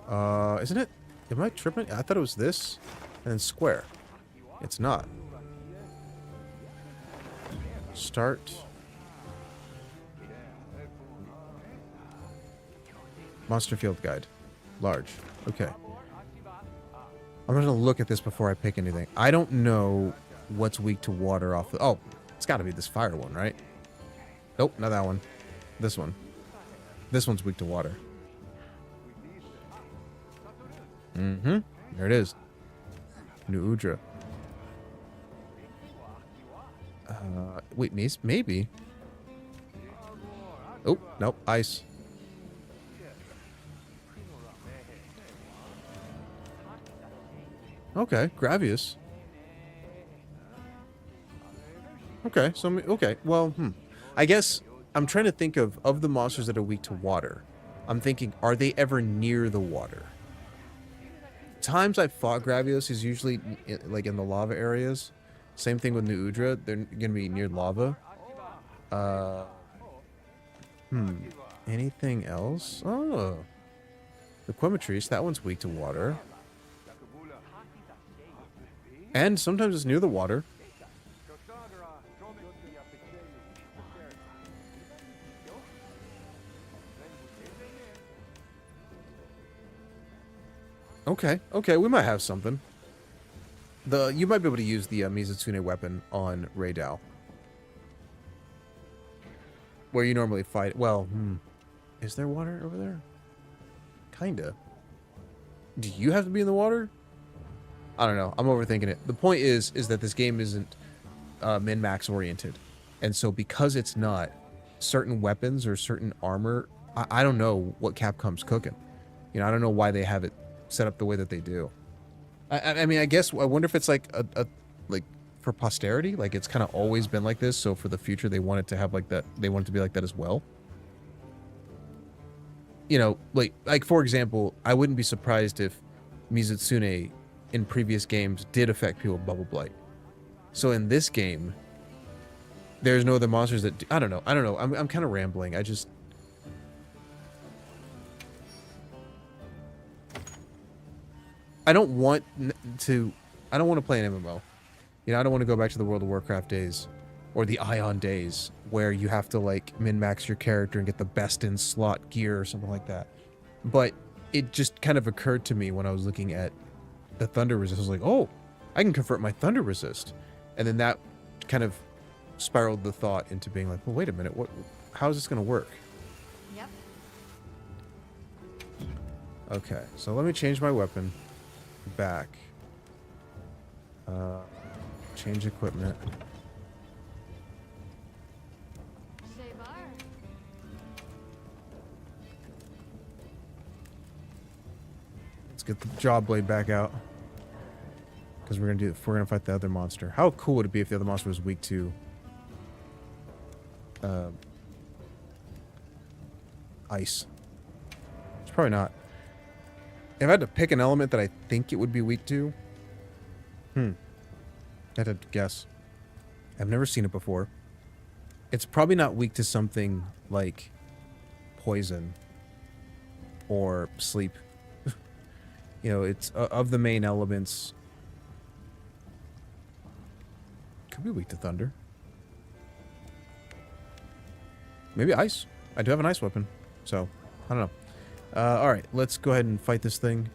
Isn't it? Am I tripping? I thought it was this and then square. It's not. Start. Monster Field Guide. Large. Okay. I'm going to look at this before I pick anything. I don't know what's weak to water off the... Oh, it's got to be this fire one, right? Nope, not that one. This one. This one's weak to water. Mm-hmm. There it is. New Udra. Wait, maybe. Oh, nope, ice. Okay, Gravius. Okay, so, okay, well, I guess I'm trying to think of the monsters that are weak to water. I'm thinking, are they ever near the water? Times I've fought Gravios is usually, like, in the lava areas. Same thing with New Udra. They're going to be near lava. Anything else? Oh. The Quematrice, that one's weak to water. And sometimes it's near the water. Okay, we might have something. You might be able to use the Mizutsune weapon on Raydao. Where you normally fight. Well, is there water over there? Kinda. Do you have to be in the water? I don't know. I'm overthinking it. The point is that this game isn't min-max oriented. And so because it's not, certain weapons or certain armor, I don't know what Capcom's cooking. You know, I don't know why they have it set up the way that they do. I mean, I guess, I wonder if it's like like for posterity, like it's kind of always been like this, so for the future they want it to have like that, they want it to be like that as well. You know, like for example, I wouldn't be surprised if Mizutsune in previous games did affect people with bubble blight. So in this game, there's no other monsters that I don't know. I'm kind of rambling. I don't want to play an MMO. You know, I don't want to go back to the World of Warcraft days or the Ion days where you have to like min-max your character and get the best in slot gear or something like that. But it just kind of occurred to me when I was looking at the thunder resist. I was like, oh, I can convert my thunder resist. And then that kind of spiraled the thought into being like, well, wait a minute, how is this going to work? Yep. Okay, so let me change my weapon back. Change equipment. Let's get the jaw blade back out. Because we're gonna fight the other monster. How cool would it be if the other monster was weak to ice? It's probably not. If I had to pick an element that I think it would be weak to, I'd have to guess. I've never seen it before. It's probably not weak to something like poison or sleep. You know, it's of the main elements. Could be weak to thunder. Maybe ice. I do have an ice weapon, so I don't know. All right, let's go ahead and fight this thing.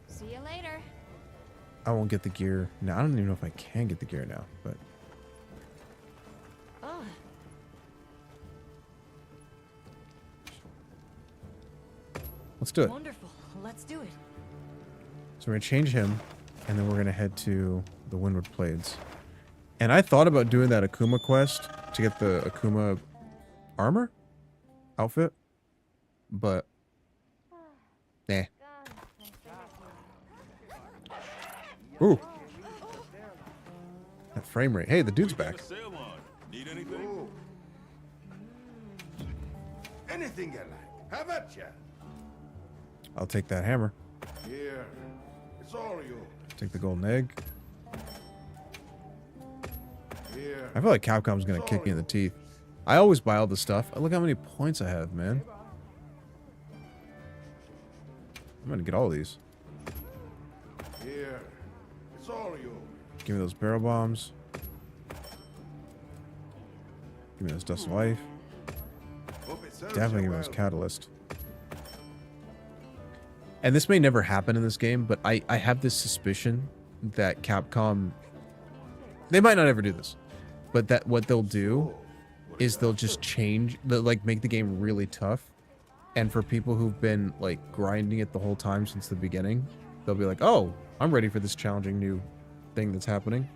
See you later. I won't get the gear now. I don't even know if I can get the gear now, but Oh, let's do it. wonderful. Let's do it. So we're gonna change him, and then we're gonna head to the Windward Blades. And I thought about doing that Akuma quest to get the Akuma armor outfit, but nah. Ooh, that frame rate. Hey, the dude's back. Sail on. Need anything? Anything you like. How about ya? I'll take that hammer. Here. It's all yours. Take the golden egg. Here. I feel like Capcom's gonna kick me in the teeth. I always buy all the stuff. Look how many points I have, man. I'm gonna get all these. Here. It's all yours. Give me those barrel bombs. Give me those dust of life. Hope it serves Definitely you give me those well. catalyst. And this may never happen in this game, but I have this suspicion that Capcom, they might not ever do this, but that what they'll do is they'll just change, they'll like make the game really tough. And for people who've been like grinding it the whole time since the beginning, they'll be like, oh, I'm ready for this challenging new thing that's happening.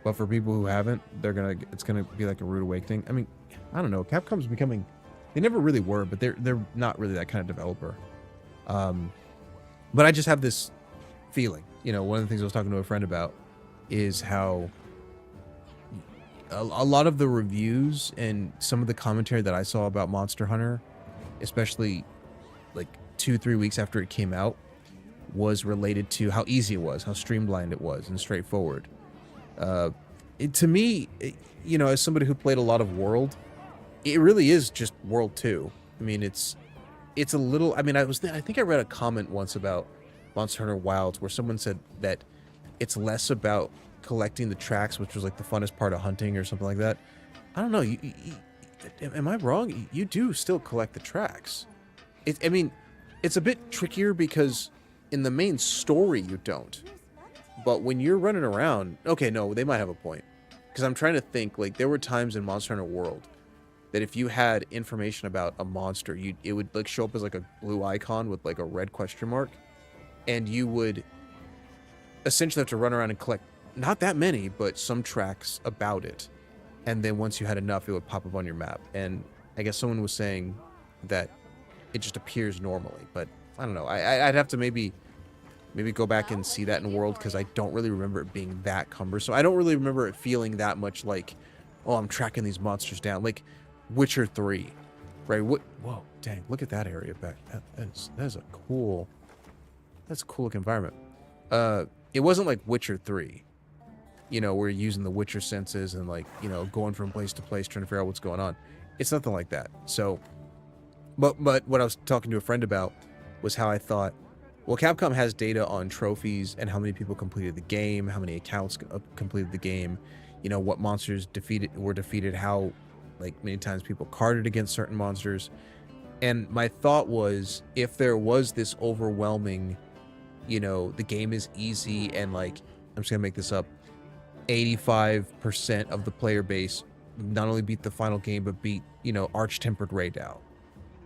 But for people who haven't, it's gonna be like a rude awakening. I mean, I don't know. Capcom's becoming, they never really were, but they're not really that kind of developer. But I just have this feeling, you know, one of the things I was talking to a friend about is how a lot of the reviews and some of the commentary that I saw about Monster Hunter, especially like 2-3 weeks after it came out, was related to how easy it was, how streamlined it was, and straightforward. To me, you know, as somebody who played a lot of World, it really is just World 2. I mean, it's a little, I mean, I think I read a comment once about Monster Hunter Wilds where someone said that it's less about collecting the tracks, which was like the funnest part of hunting or something like that. I don't know. Am I wrong? You do still collect the tracks. I mean, it's a bit trickier because in the main story you don't. But when you're running around, okay, no, they might have a point. Because I'm trying to think, like, there were times in Monster Hunter World that if you had information about a monster, it would like show up as like a blue icon with like a red question mark, and you would essentially have to run around and collect not that many, but some tracks about it. And then once you had enough, it would pop up on your map. And I guess someone was saying that it just appears normally, but I don't know. I'd have to maybe go back and see that in World, because I don't really remember it being that cumbersome. I don't really remember it feeling that much like, oh, I'm tracking these monsters down. Like Witcher 3, right? Whoa, dang, look at that area back. That's a cool looking environment. It wasn't like Witcher 3, you know, where you're using the Witcher senses and like, you know, going from place to place trying to figure out what's going on. It's nothing like that. So, but what I was talking to a friend about was how I thought, well, Capcom has data on trophies and how many people completed the game, how many accounts completed the game, you know, what monsters were defeated, how like many times people carded against certain monsters. And my thought was, if there was this overwhelming, you know, the game is easy and like, I'm just gonna make this up, 85% of the player base not only beat the final game, but beat, you know, Arch-Tempered Raydao.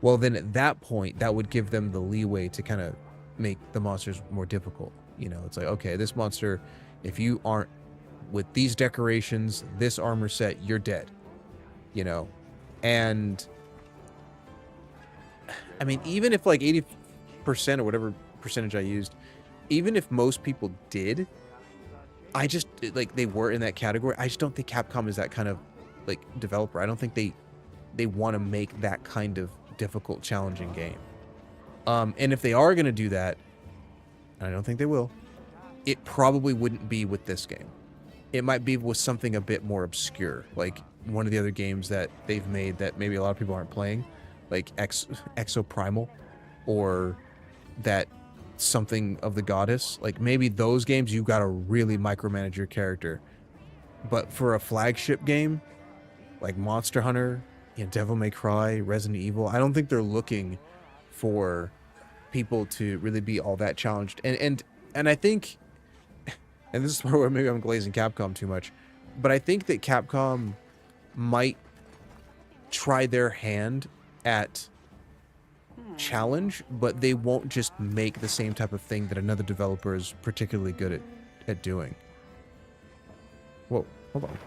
Well, then at that point, that would give them the leeway to kind of make the monsters more difficult. You know, it's like, okay, this monster, if you aren't with these decorations, this armor set, you're dead. You know, and I mean, even if like 80% or whatever percentage I used, even if most people did, I just, like, they were in that category, I just don't think Capcom is that kind of, like, developer. I don't think they want to make that kind of difficult, challenging game. And if they are going to do that, and I don't think they will, it probably wouldn't be with this game. It might be with something a bit more obscure, like one of the other games that they've made that maybe a lot of people aren't playing, like Exoprimal, or that something of the goddess. Like maybe those games you gotta really micromanage your character. But for a flagship game like Monster Hunter, you know, Devil May Cry, Resident Evil, I don't think they're looking for people to really be all that challenged. And I think, and this is where maybe I'm glazing Capcom too much, but I think that Capcom might try their hand at challenge, but they won't just make the same type of thing that another developer is particularly good at doing. Whoa, hold on.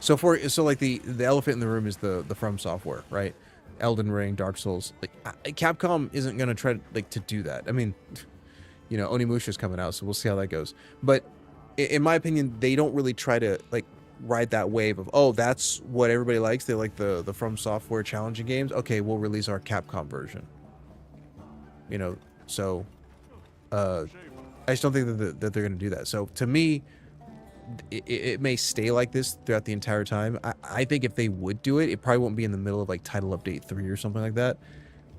So like the elephant in the room is the From Software, right? Elden Ring, Dark Souls. Like Capcom isn't gonna try to do that. I mean, you know, Onimusha's coming out, so we'll see how that goes. But in my opinion, they don't really try to like ride that wave of, oh, that's what everybody likes. They like the From Software challenging games. Okay, we'll release our Capcom version. You know, so I just don't think that they're going to do that. So to me, it may stay like this throughout the entire time. I think if they would do it, it probably won't be in the middle of like Title Update 3 or something like that.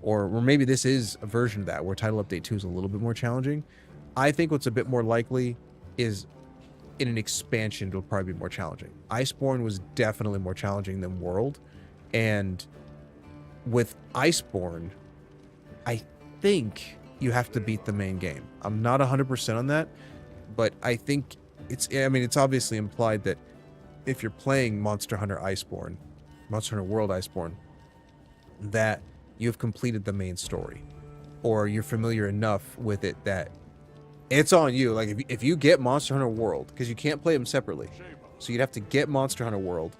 Or maybe this is a version of that where Title Update 2 is a little bit more challenging. I think what's a bit more likely is in an expansion it'll probably be more challenging. Iceborne was definitely more challenging than World. And with Iceborne, I think you have to beat the main game. I'm not 100% on that, but I think it's obviously implied that if you're playing Monster Hunter Iceborne, Monster Hunter World Iceborne, that you've completed the main story, or you're familiar enough with it that it's on you. Like if you get Monster Hunter World, because you can't play them separately, so you'd have to get Monster Hunter World,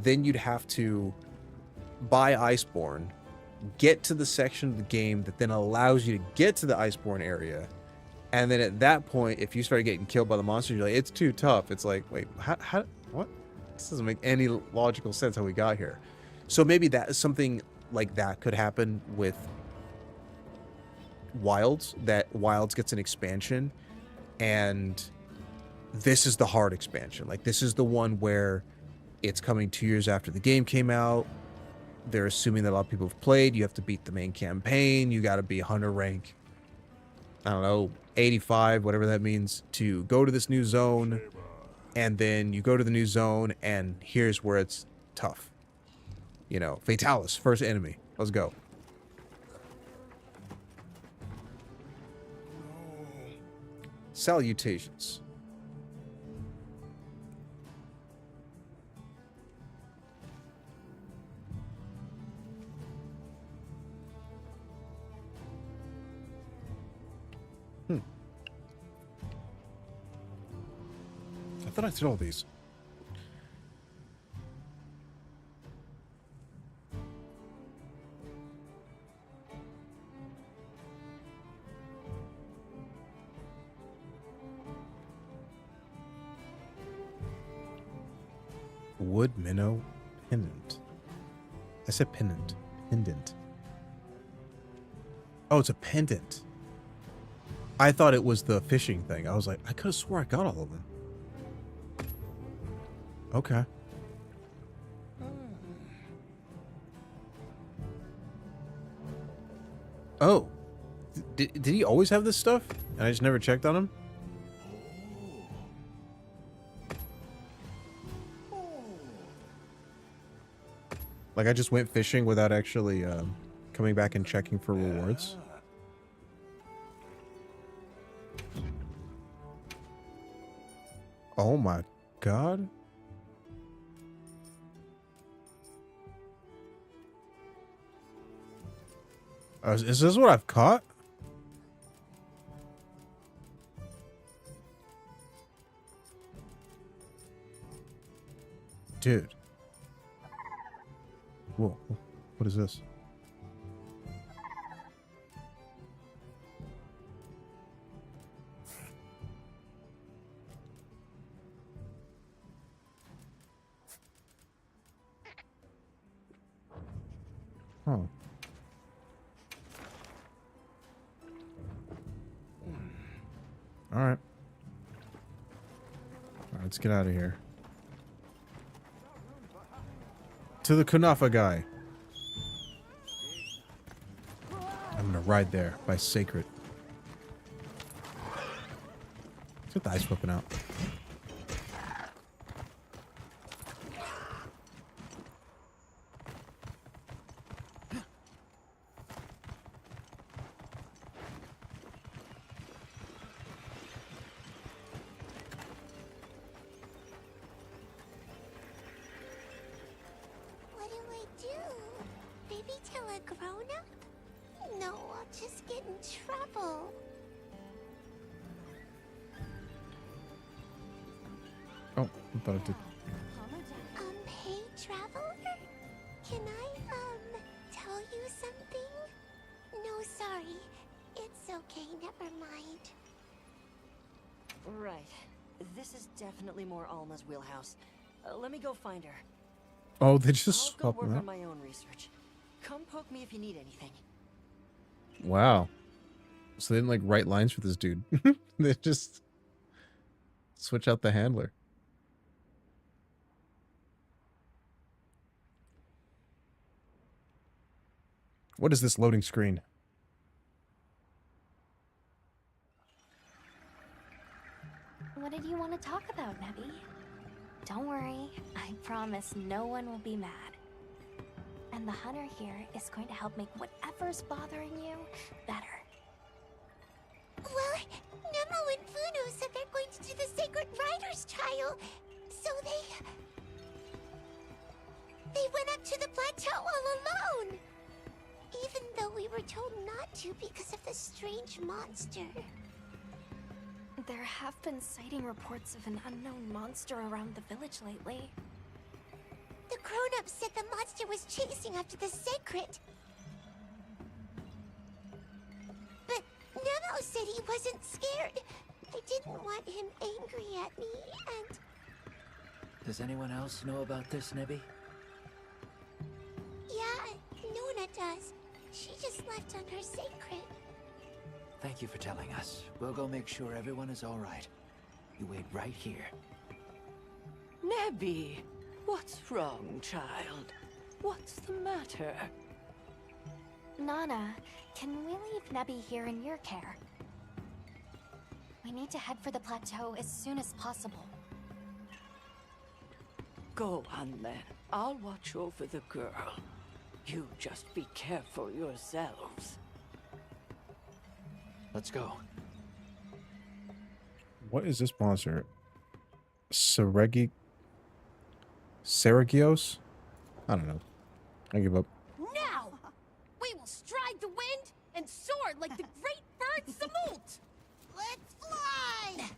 then you'd have to buy Iceborne, get to the section of the game that then allows you to get to the Iceborne area, and then at that point, if you start getting killed by the monsters, you're like, it's too tough. It's like, wait, how what? This doesn't make any logical sense how we got here. So maybe that is something like that could happen with Wilds, that Wilds gets an expansion, and this is the hard expansion. Like this is the one where it's coming 2 years after the game came out. They're assuming that a lot of people have played. You have to beat the main campaign. You got to be hunter rank, I don't know, 85, whatever that means, to go to this new zone. And then you go to the new zone, and here's where it's tough. You know, Fatalis, first enemy. Let's go. Salutations. I thought I did all these. Wood minnow pendant. I said pendant. Pendant. Oh, it's a pendant. I thought it was the fishing thing. I was like, I could have swore I got all of them. Okay. Oh. Did he always have this stuff? And I just never checked on him? Like I just went fishing without actually coming back and checking for rewards? Oh my god. Is this what I've caught? Dude. Whoa. What is this? Oh. All right. Let's get out of here. To the Kunafa guy. I'm gonna ride there by Sacred. Let's get the ice whipping out. What do I do? Maybe tell a grown-up? No, I'll just get in trouble. Oh, I thought it did. Hey, traveler? Can I, tell you something? No, sorry. It's okay, never mind. Right. This is definitely more Alma's wheelhouse. Let me go find her. Oh, they just I'll swap go them work out. on my own research. Come poke me if you need anything. Wow. So they didn't like write lines for this dude. They just switch out the handler. What is this loading screen? What did you want to talk about, Nebby? Don't worry, I promise no one will be mad. And the hunter here is going to help make whatever's bothering you better. Well, Nemo and Funo said they're going to do the Sacred Riders trial, so they went up to the plateau all alone. Even though we were told not to because of the strange monster. There have been sighting reports of an unknown monster around the village lately. The grown-ups said the monster was chasing after the Sacred. But Nemo said he wasn't scared. I didn't want him angry at me, and... Does anyone else know about this, Nebby? Yeah, Nona does. She just left on her Sacred. Thank you for telling us. We'll go make sure everyone is all right. You wait right here. Nebby, what's wrong, child? What's the matter? Nana, can we leave Nebby here in your care? We need to head for the plateau as soon as possible. Go on then. I'll watch over the girl. You just be careful yourselves. Let's go. What is this monster? Seregios? I don't know. I give up. Now! We will stride the wind and soar like the great bird Samult! Let's fly!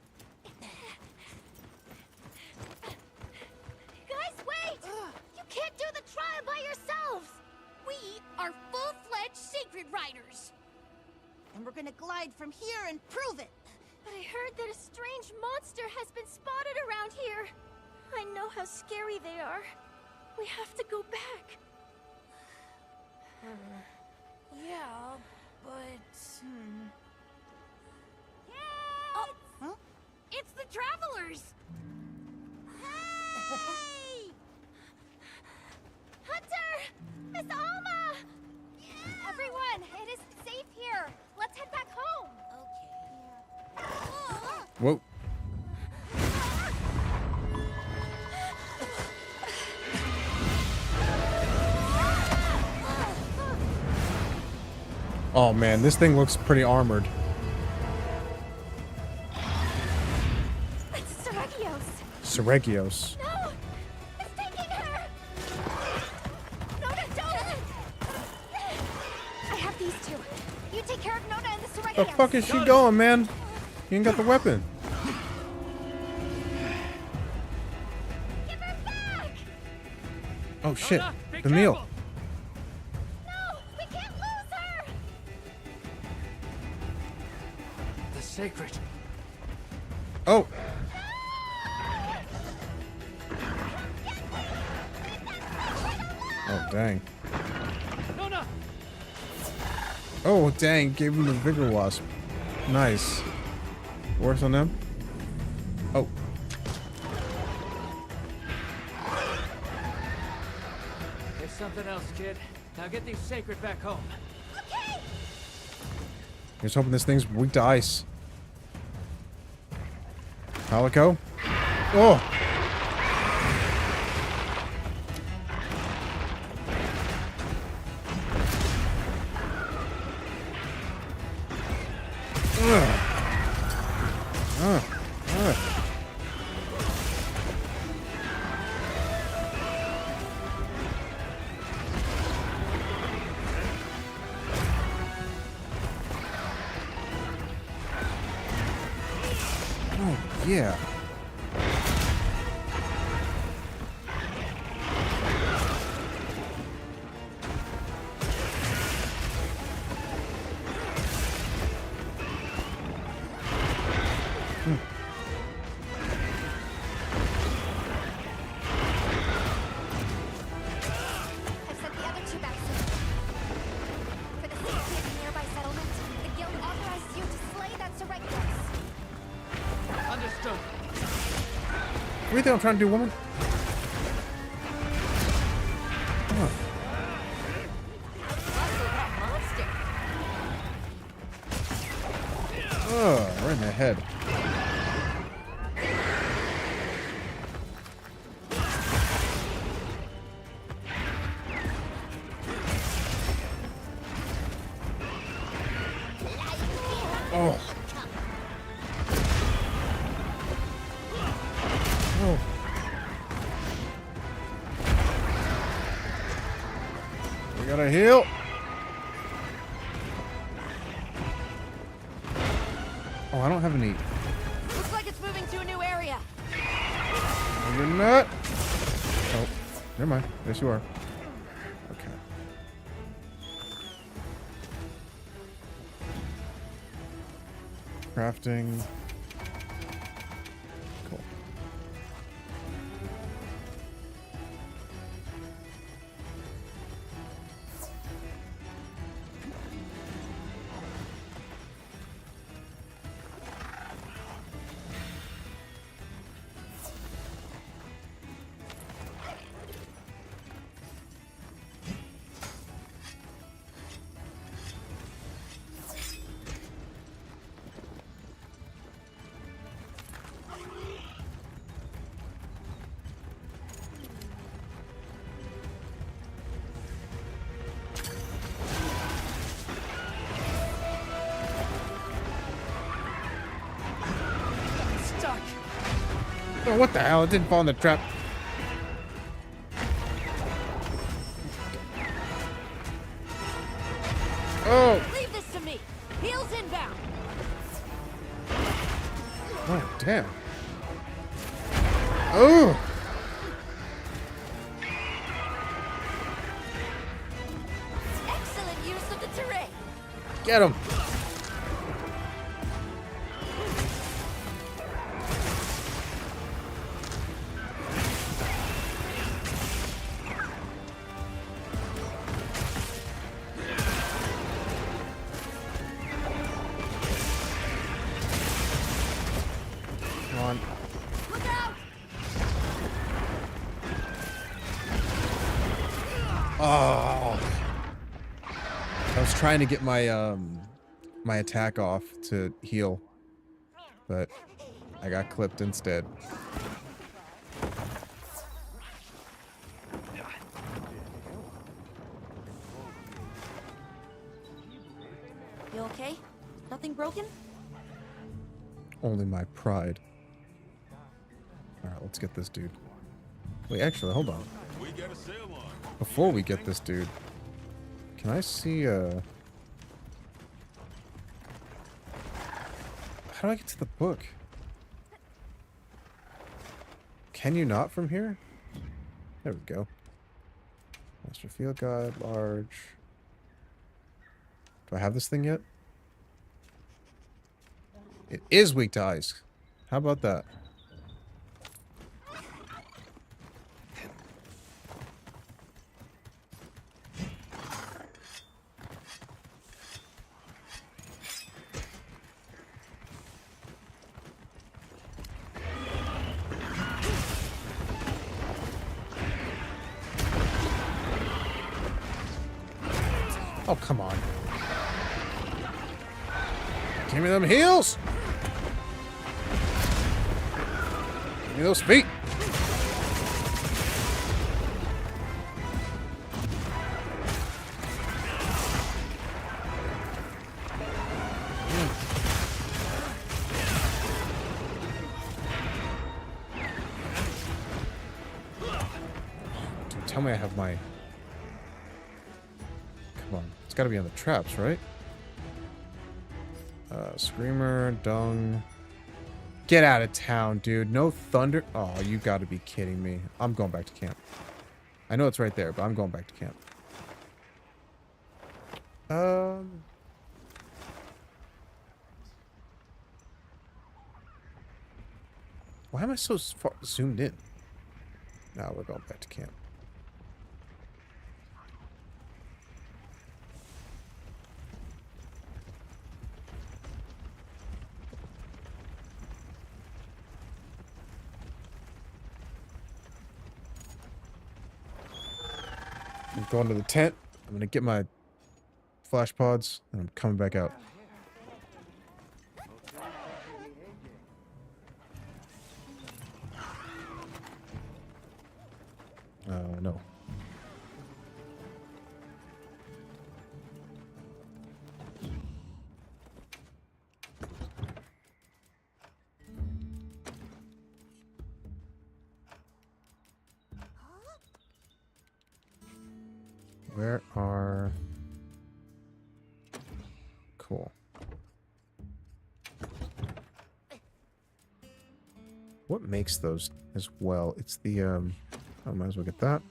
Guys, wait! You can't do the trial by yourselves! We are full-fledged Sacred Riders! And we're gonna glide from here and prove it! But I heard that a strange monster has been spotted around here. I know how scary they are. We have to go back. Yeah, but... Oh, huh? It's the travelers! Hey! Hunter! Miss Alma! Everyone, it is safe here. Let's head back home. Whoa. Oh man, this thing looks pretty armored. It's Seregios! Seregios. No! It's taking her! Nona, don't! I have these two. You take care of Nona and the Seregios. The fuck is she going, man? You ain't got the weapon. Give her back! Oh shit, the meal. No, we can't lose her. The sacred. Oh. Oh dang. No. Oh dang, gave him the vigor wasp. Nice. Worse on them. Oh. There's something else, kid. Now get these sacred back home. Okay. Here's hoping this thing's weak to ice. Calico. Oh. Oh, yeah. I've sent the other two back soon. For the safety of the nearby settlement, the guild authorizes you to slay that Seregios. Understood. What do you think I'm trying to do, woman? Come on. Oh, right in the head. Oh. Oh. We gotta heal. Oh, I don't have any. Looks like it's moving to a new area. No, you're not. Oh, never mind. Yes, you are. Okay. Crafting. Cool. Stuck. Oh, what the hell? It didn't fall in the trap. Oh! Leave this to me. Heels inbound. Oh, damn. Oh! Excellent use of the terrain. Get him! Come on. Look out! Oh! I was trying to get my my attack off to heal, but I got clipped instead. You okay? Nothing broken? Only my pride. Alright, let's get this dude. Wait, actually, hold on. We got a sail on. Before we get this dude, can I see, how do I get to the book? Can you not from here? There we go. Master Field Guide, large. Do I have this thing yet? It is weak to ice. How about that? Oh, come on. Give me them heels! Give me those feet! Dude, tell me I have my... Come on. It's gotta be on the traps, right? Screamer, dung. Get out of town, dude. No thunder. Oh, you gotta be kidding me. I'm going back to camp. I know it's right there, but I'm going back to camp. Why am I so far zoomed in? Now we're going back to camp. I'm going to the tent. I'm gonna get my flash pods, and I'm coming back out. No. Where are... Cool. What makes those as well? It's the, I might as well get that.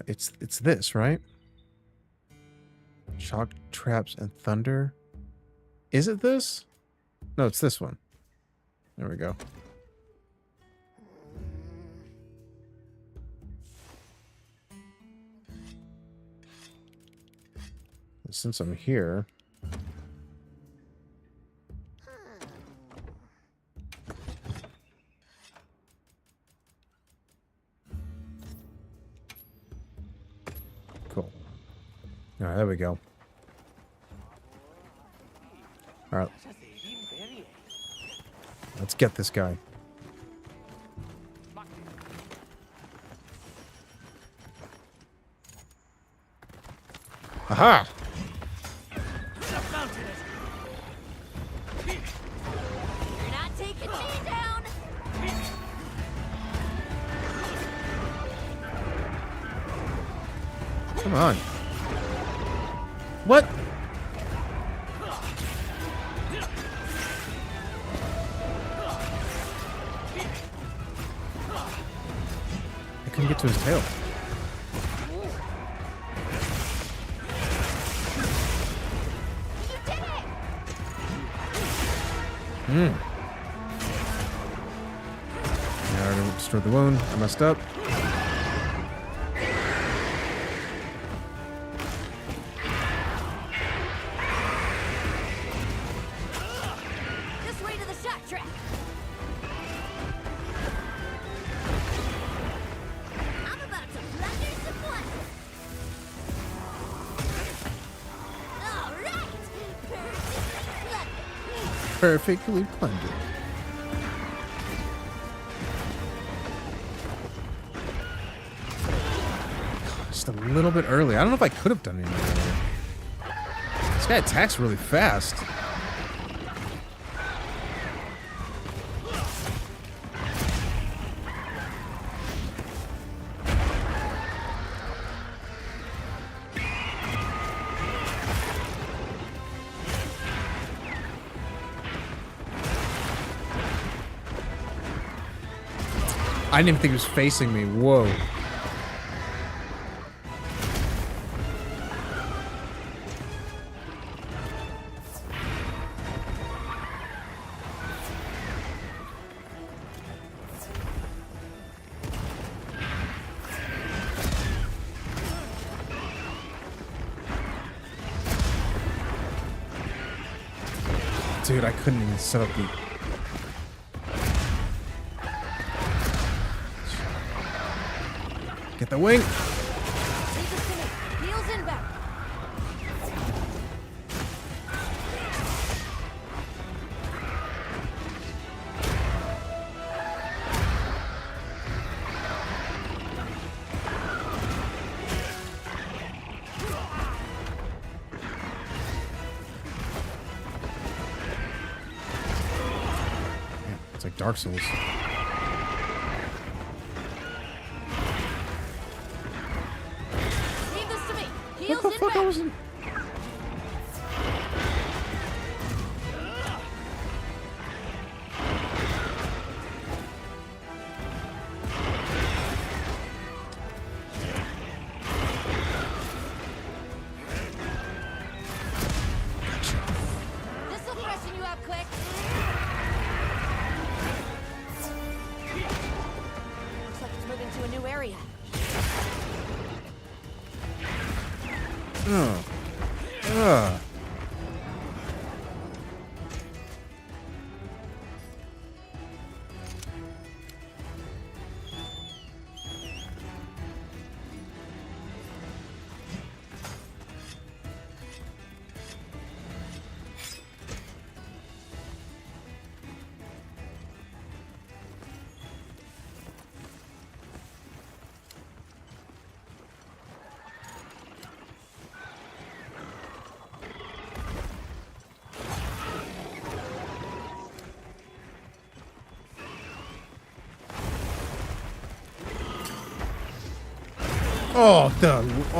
It's this, right? Shock, traps, and thunder. Is it this? No, it's this one. There we go. Since I'm here... Cool. Alright, there we go. Alright. Let's get this guy. Aha! You're not taking me down. Come on. What? I couldn't get to his tail. Yeah, I already destroyed the wound. I messed up. This way to the shot track. I'm about to plunder some plunder. All right. Perfectly plundered. Just a little bit early. I don't know if I could have done anything earlier. This guy attacks really fast. I didn't even think he was facing me. Whoa. Dude, I couldn't even set up the... Get the wing! Heels inbound. It's like Dark Souls. Leave this to me. What Heels the fuck? I inbound. wasn't... This'll freshen you up quick. Looks like it's moving to a new area. Ugh. Ugh.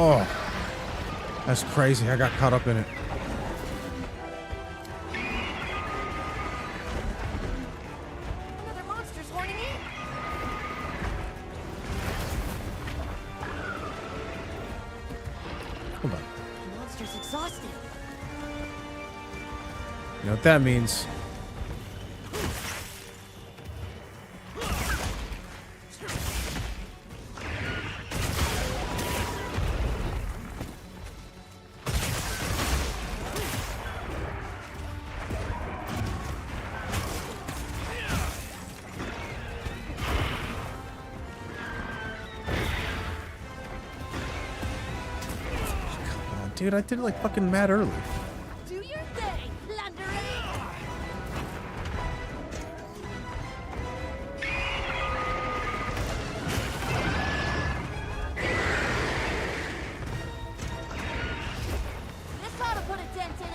Oh, that's crazy. I got caught up in it. Another monster's horning in. Hold on. The monster's exhausted. You know what that means? Dude, I did it like fucking mad early. Do your thing, plunderer. This ought to put a dent in it.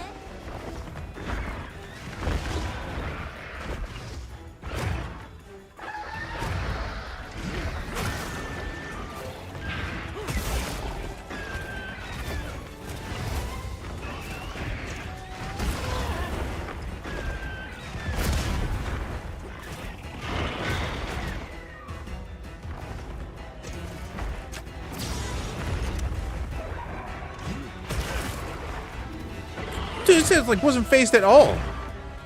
Dude, it like wasn't phased at all.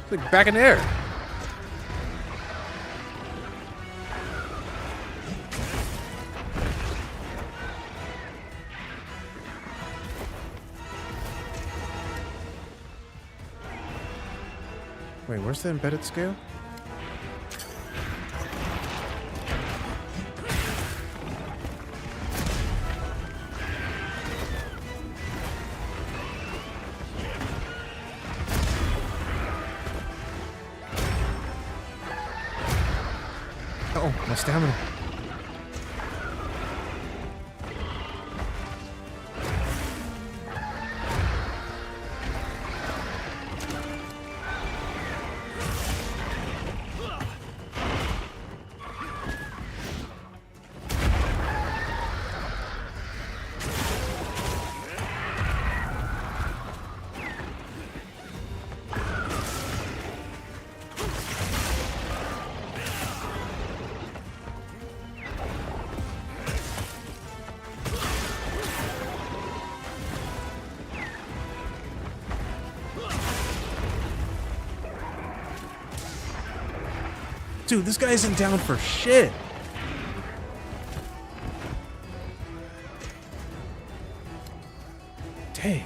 It's like back in the air. Wait, where's the embedded scale? Oh, my stamina. Dude, this guy isn't down for shit. Dang.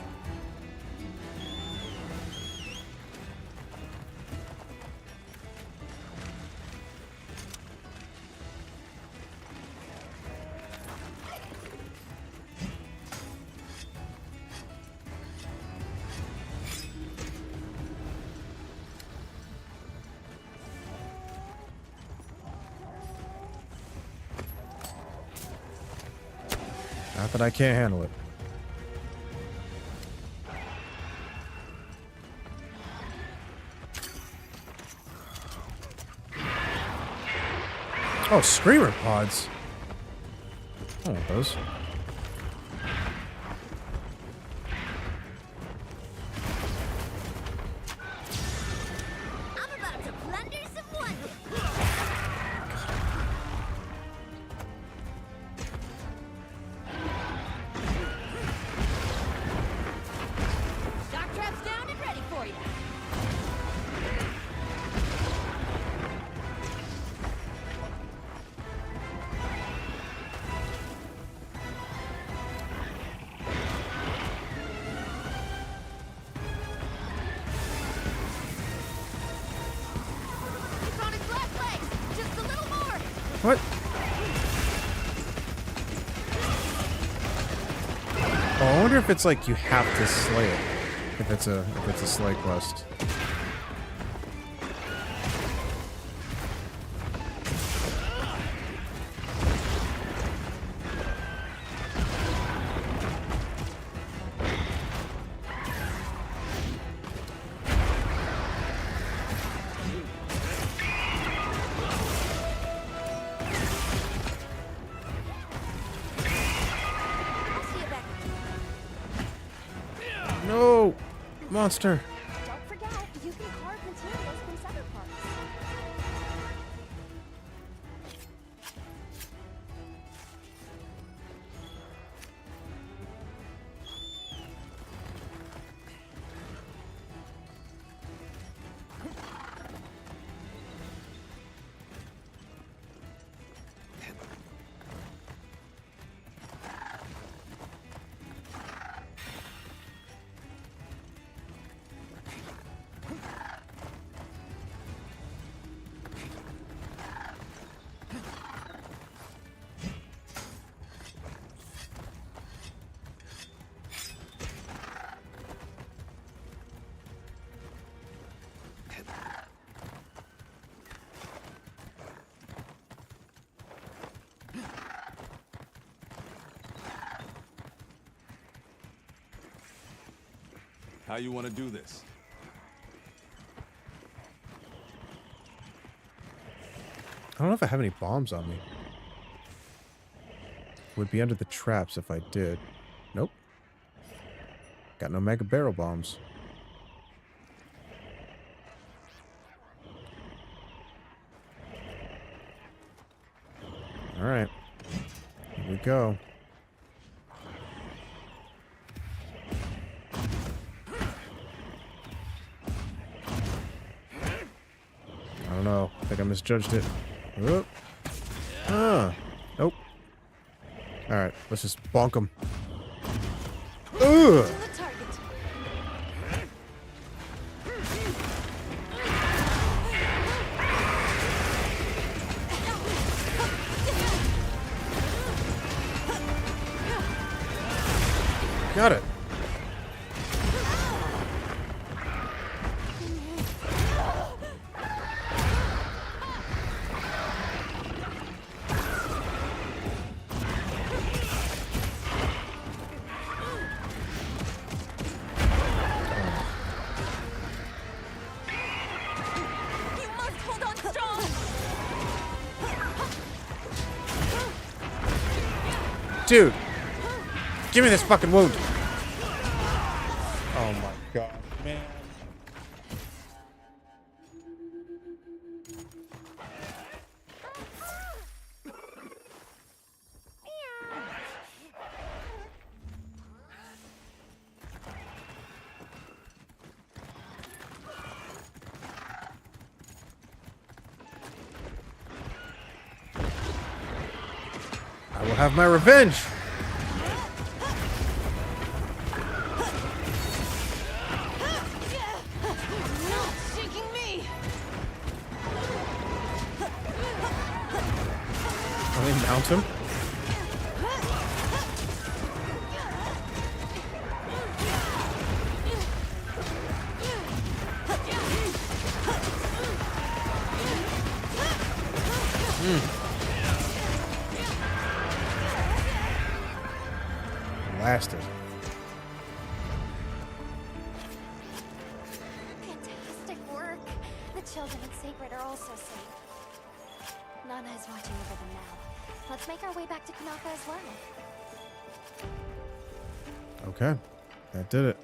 Not that I can't handle it. Oh, screamer pods. I want those. I'm about to plunder some wonders. Shock trap's down and ready for you. It's on its left leg. Just a little more. What? Oh, I wonder if it's like you have to slay it. If it's a slay quest. I'll see you back. No! Monster! Don't forget, you can carve materials from sever parts. How you want to do this? I don't know if I have any bombs on me. Would be under the traps if I did. Nope. Got no mega barrel bombs. Alright. Here we go. I don't know. I think I misjudged it. Oop. Ah. Nope. Alright, let's just bonk him. Ugh! The target. Got it. You must hold on strong. Dude! Give me this fucking wound! Oh my god, man. I will have my revenge! Not shaking me. Let me mount him. blasted. Fantastic work. The children at Sacred are also safe. Nana is watching over them now. Let's make our way back to Kanaka as well. Okay, that did it.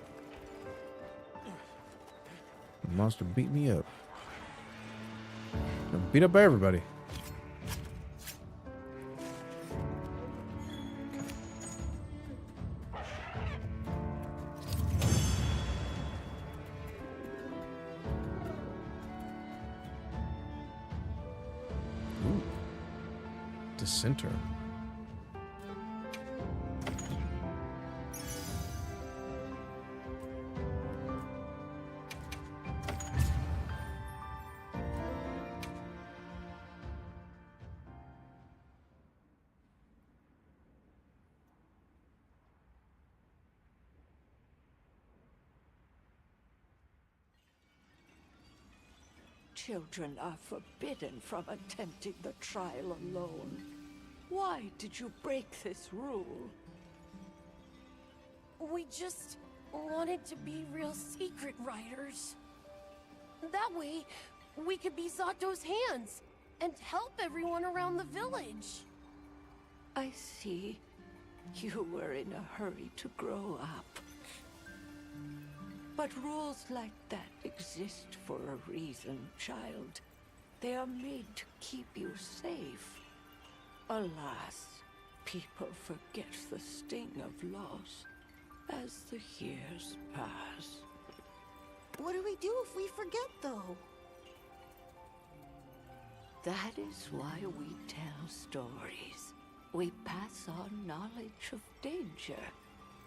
The monster beat me up. Beat up by everybody. Ooh. Dissenter. Children are forbidden from attempting the trial alone. Why did you break this rule? We just wanted to be real secret riders. That way, we could be Zato's hands and help everyone around the village. I see. You were in a hurry to grow up. But rules like that exist for a reason, child. They are made to keep you safe. Alas, people forget the sting of loss as the years pass. What do we do if we forget, though? That is why we tell stories. We pass on knowledge of danger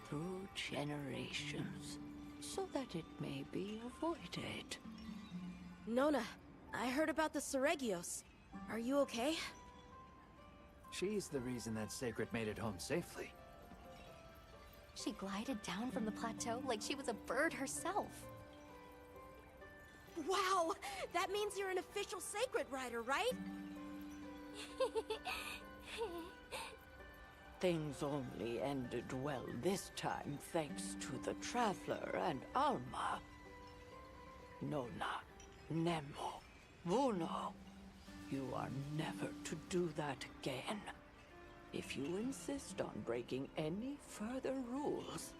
through generations, so that it may be avoided. Nona, I heard about the Seregios. Are you okay? She's the reason that Sacred made it home safely. She glided down from the plateau like she was a bird herself. Wow! That means you're an official Sacred Rider, right? Things only ended well this time thanks to the Traveler and Alma. Nona, Nemo, Vuno. You are never to do that again. If you insist on breaking any further rules,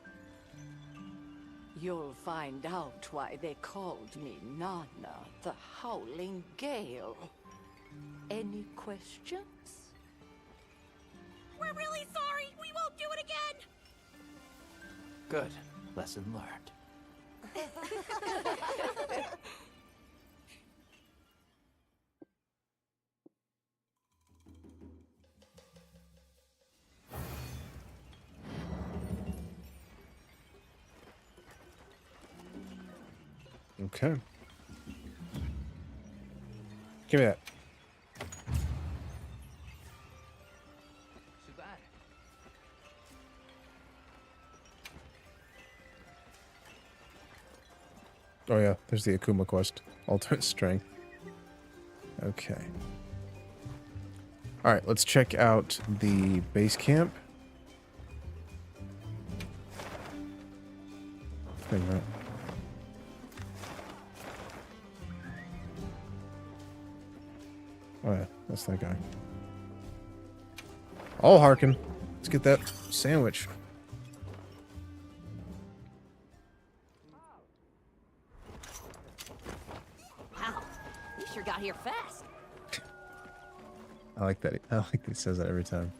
you'll find out why they called me Nana, the Howling Gale. Any questions? We're really sorry! We won't do it again! Good. Lesson learned. Okay. Give me that. Oh yeah, there's the Akuma quest. Alternate strength. Okay. Alright, let's check out the base camp. Wait a minute. Oh yeah, that's that guy. I'll hearken. Let's get that sandwich. Wow, you sure got here fast. I like that. I like that he says that every time.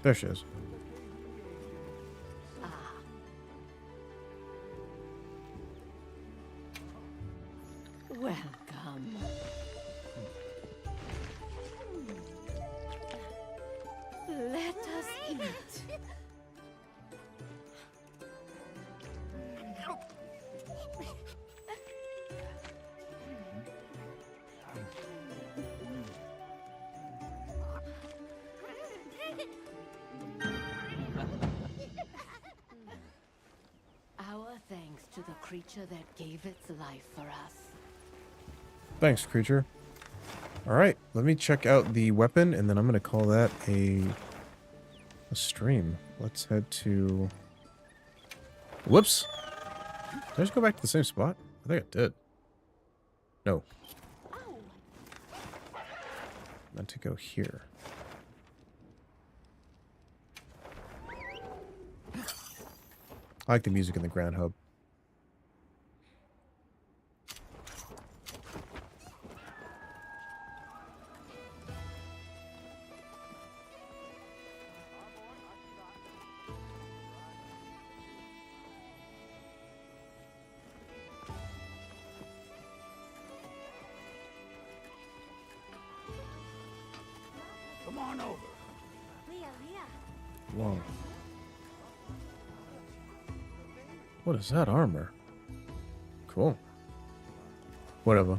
There she is. creature that gave its life for us. Thanks, creature. Alright, let me check out the weapon, and then I'm going to call that a stream. Let's head to... Whoops! Did I just go back to the same spot? I think I did. No. Meant to go here. I like the music in the Grand Hub. Come on over. Whoa. What is that armor? Cool. Whatever.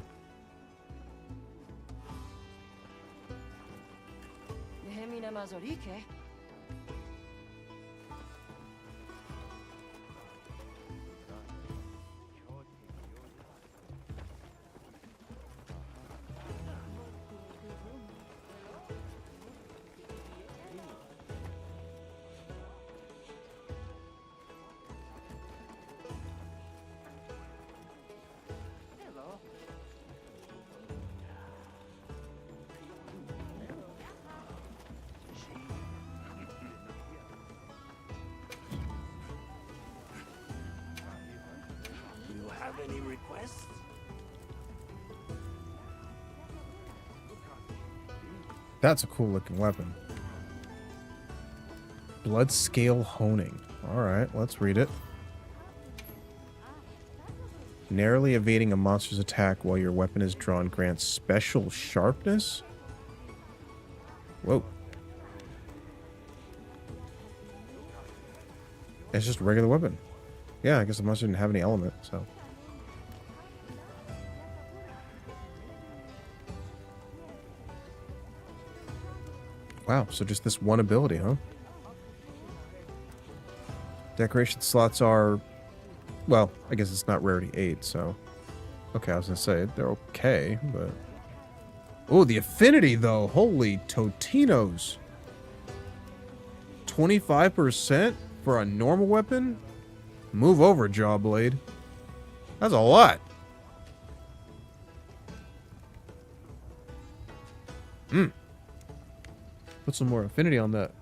Do you have any requests? That's a cool looking weapon. Blood scale honing. Alright, let's read it. Narrowly evading a monster's attack while your weapon is drawn grants special sharpness? Whoa. It's just a regular weapon. Yeah, I guess the monster didn't have any element, so. Wow, so just this one ability, huh? Decoration slots are... Well, I guess it's not rarity 8, so... Okay, I was gonna say, they're okay, but... Oh, the affinity, though! Holy Totinos! 25% for a normal weapon? Move over, Jawblade. That's a lot. Put some more affinity on that.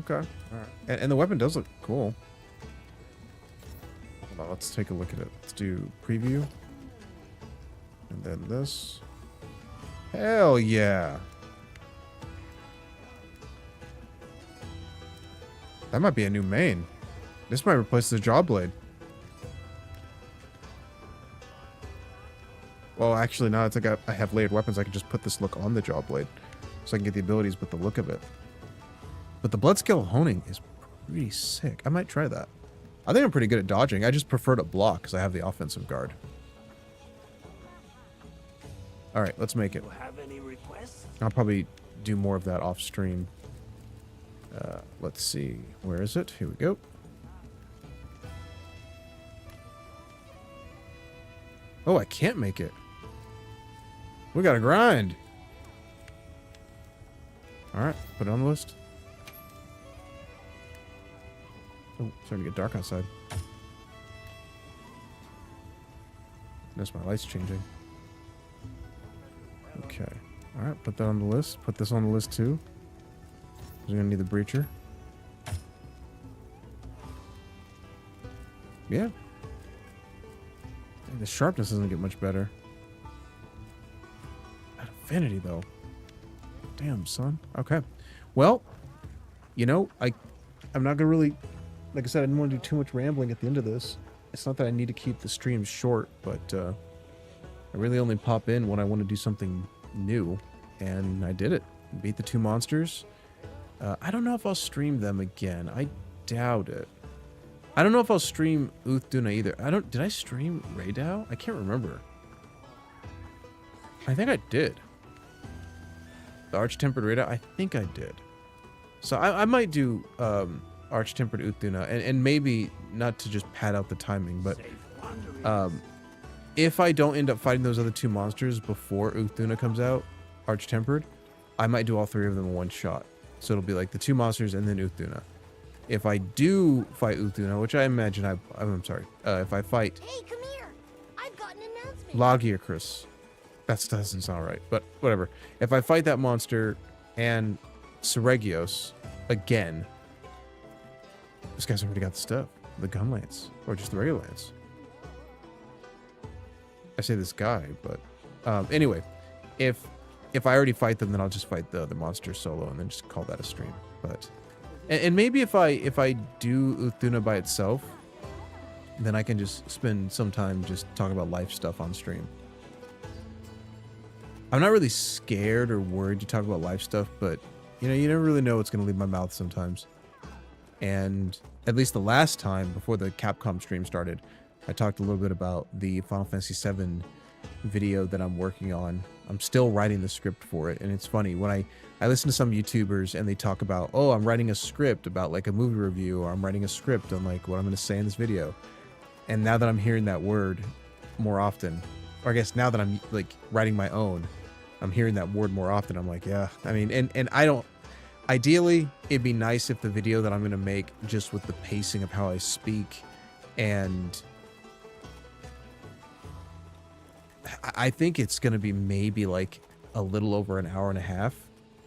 Okay. Alright. And the weapon does look cool. Hold on, let's take a look at it. Let's do preview. And then this. Hell yeah. That might be a new main. This might replace the Jawblade. Well, actually, now it's like I have layered weapons, I can just put this look on the Jawblade. So I can get the abilities with the look of it. But the blood scale honing is pretty sick. I might try that. I think I'm pretty good at dodging. I just prefer to block because I have the offensive guard. Alright, let's make it. Do you have any requests? I'll probably do more of that off stream. Let's see. Where is it? Here we go. Oh, I can't make it. We gotta grind. Alright, put it on the list. Oh, starting to get dark outside. Notice my light's changing. Okay. Alright, put that on the list. Put this on the list too. We're gonna need the breacher. Yeah. The sharpness doesn't get much better. That affinity though. Damn, son. Okay. Well, you know, I'm not gonna really, like I said, I didn't want to do too much rambling at the end of this. It's not that I need to keep the stream short, but I really only pop in when I want to do something new, and I did it. Beat the 2 monsters. I don't know if I'll stream them again. I doubt it. I don't know if I'll stream Uthduna either. Did I stream Raydao? I can't remember. I think I did. The Arch-Tempered Raydao? I think I did. So I might do Arch-Tempered Uthuna, and maybe not to just pad out the timing, but if I don't end up fighting those other 2 monsters before Uthuna comes out, Arch-Tempered, I might do all 3 of them in one shot. So it'll be like the 2 monsters and then Uthuna. If I do fight Uthuna, which I imagine I'm sorry, if I fight Hey, come here. I've got an announcement. Lagiacrus, that doesn't sound right, but whatever. If I fight that monster and Seregios again, this guy's already got the stuff, the gun lance, or just the regular lance. I say this guy, but anyway, if I already fight them, then I'll just fight the other monster solo and then just call that a stream. But and maybe if I do Uthuna by itself, then I can just spend some time just talking about life stuff on stream. I'm not really scared or worried to talk about life stuff, but you know, you never really know what's going to leave my mouth sometimes. And at least the last time before the Capcom stream started, I talked a little bit about the Final Fantasy VII video that I'm working on. I'm still writing the script for it, and it's funny when I listen to some YouTubers and they talk about, oh, I'm writing a script about like a movie review, or I'm writing a script on like what I'm going to say in this video. And now that I'm hearing that word more often, or I guess now that I'm like writing my own, I'm hearing that word more often. I'm like, yeah, I mean, and I don't, ideally it'd be nice if the video that I'm going to make, just with the pacing of how I speak, and I think it's going to be maybe like a little over an hour and a half,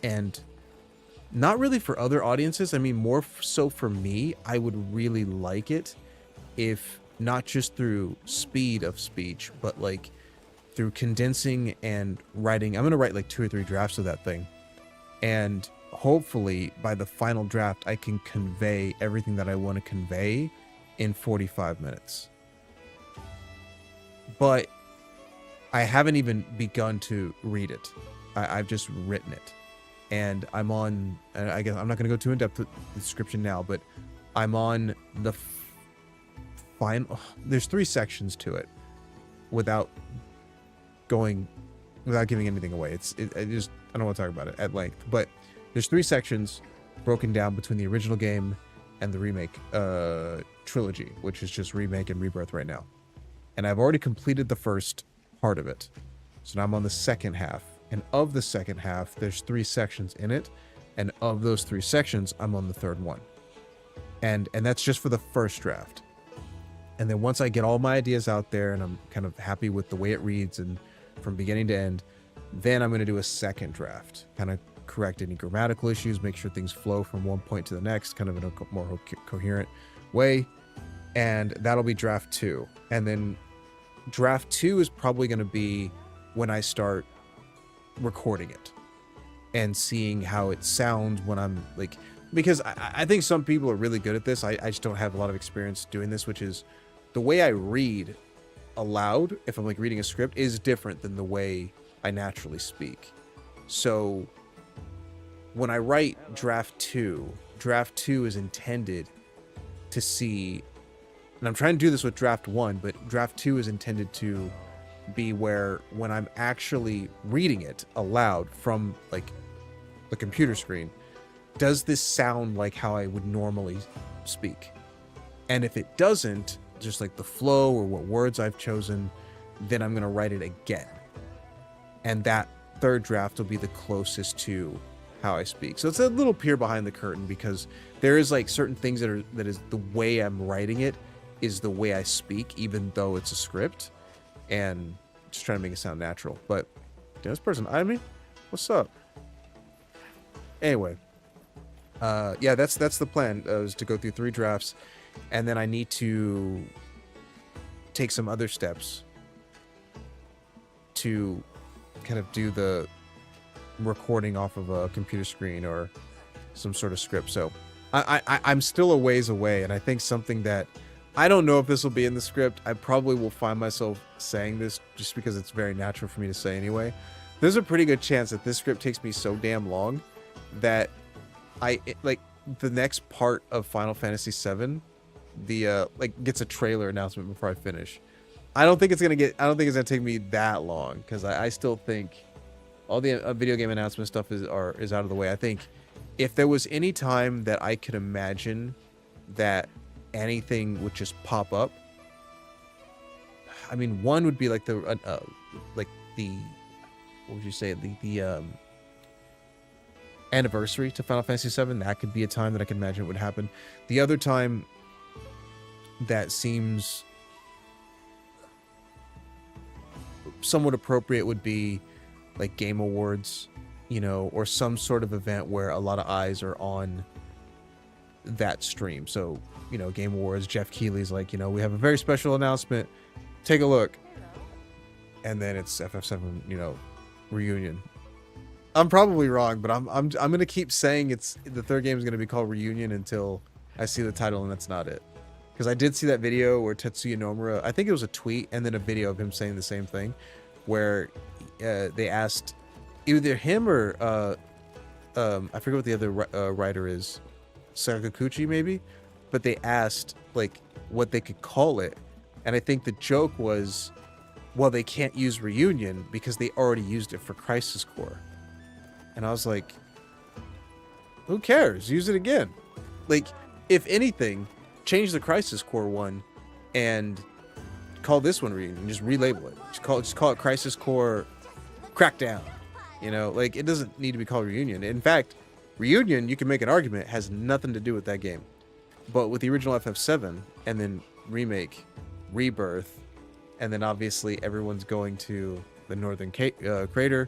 and not really for other audiences. I mean, more so for me, I would really like it if not just through speed of speech, but like through condensing and writing. I'm going to write like 2 or 3 drafts of that thing. And hopefully by the final draft, I can convey everything that I want to convey in 45 minutes. But I haven't even begun to read it. I've just written it. And I'm on, I guess I'm not going to go too in depth with the description now, but I'm on the final, there's 3 sections to it without giving anything away. I don't want to talk about it at length, but there's 3 sections broken down between the original game and the remake trilogy, which is just remake and rebirth right now. And I've already completed the first part of it. So now I'm on the second half. And of the second half, there's 3 sections in it. And of those 3 sections, I'm on the 3rd one. And that's just for the first draft. And then once I get all my ideas out there and I'm kind of happy with the way it reads and from beginning to end, then I'm going to do a second draft, kind of correct any grammatical issues, make sure things flow from one point to the next, kind of in a more coherent way. And that'll be draft 2. And then draft 2 is probably going to be when I start recording it and seeing how it sounds when I'm like, because I think some people are really good at this. I just don't have a lot of experience doing this, which is the way I read aloud, if I'm like reading a script, is different than the way I naturally speak. So when I write draft 2 is intended to see, and I'm trying to do this with draft 1, but draft 2 is intended to be where when I'm actually reading it aloud from like the computer screen, does this sound like how I would normally speak? And if it doesn't, just like the flow or what words I've chosen, then I'm going to write it again. And that 3rd draft will be the closest to how I speak. So it's a little peer behind the curtain, because there is like certain things that is the way I'm writing it is the way I speak, even though it's a script, and just trying to make it sound natural. But this person, I mean, what's up? Anyway, yeah, that's the plan, is to go through 3 drafts, and then I need to take some other steps to kind of do the recording off of a computer screen or some sort of script. So I'm still a ways away, and I think something that I don't know if this will be in the script. I probably will find myself saying this just because it's very natural for me to say anyway. There's a pretty good chance that this script takes me so damn long that like the next part of Final Fantasy VII, the like gets a trailer announcement before I finish. I don't think it's gonna take me that long, because I still think all the video game announcement stuff is out of the way. I think if there was any time that I could imagine that anything would just pop up. I mean, one would be like the what would you say, the anniversary to Final Fantasy VII. That could be a time that I can imagine it would happen. The other time that seems somewhat appropriate would be like Game Awards, you know, or some sort of event where a lot of eyes are on that stream. So, you know, Game Awards, Jeff Keighley's like, you know, we have a very special announcement. Take a look. And then it's FF7, you know, Reunion. I'm probably wrong, but I'm gonna keep saying it's the third game is gonna be called Reunion until I see the title, and that's not it. Because I did see that video where Tetsuya Nomura, I think it was a tweet and then a video of him saying the same thing, where they asked either him or I forget what the other writer is, Sakaguchi maybe, but they asked like what they could call it, and I think the joke was, well, they can't use Reunion because they already used it for Crisis Core. And I was like, who cares? Use it again. Like, if anything, change the Crisis Core one and call this one Reunion. Just relabel it. Just call it Crisis Core Crackdown. You know, like, it doesn't need to be called Reunion. In fact, Reunion, you can make an argument, has nothing to do with that game. But with the original FF7 and then remake, Rebirth, and then obviously everyone's going to the Northern Crater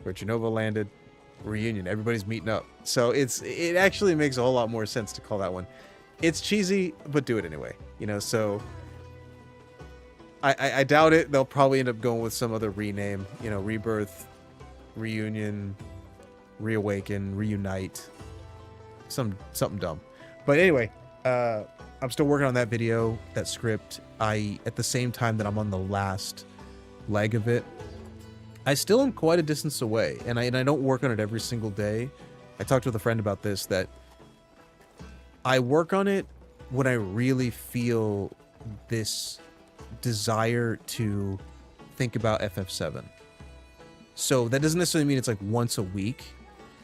where Genova landed. Reunion, everybody's meeting up, so it actually makes a whole lot more sense to call that one. It's cheesy, but do it anyway, you know. So I doubt it. They'll probably end up going with some other rename, you know, Rebirth, Reunion, Reawaken, Reunite, something dumb. But anyway, I'm still working on that video, that script. At the same time that I'm on the last leg of it, I still am quite a distance away, and I don't work on it every single day. I talked with a friend about this, that I work on it when I really feel this desire to think about FF7. So that doesn't necessarily mean it's like once a week.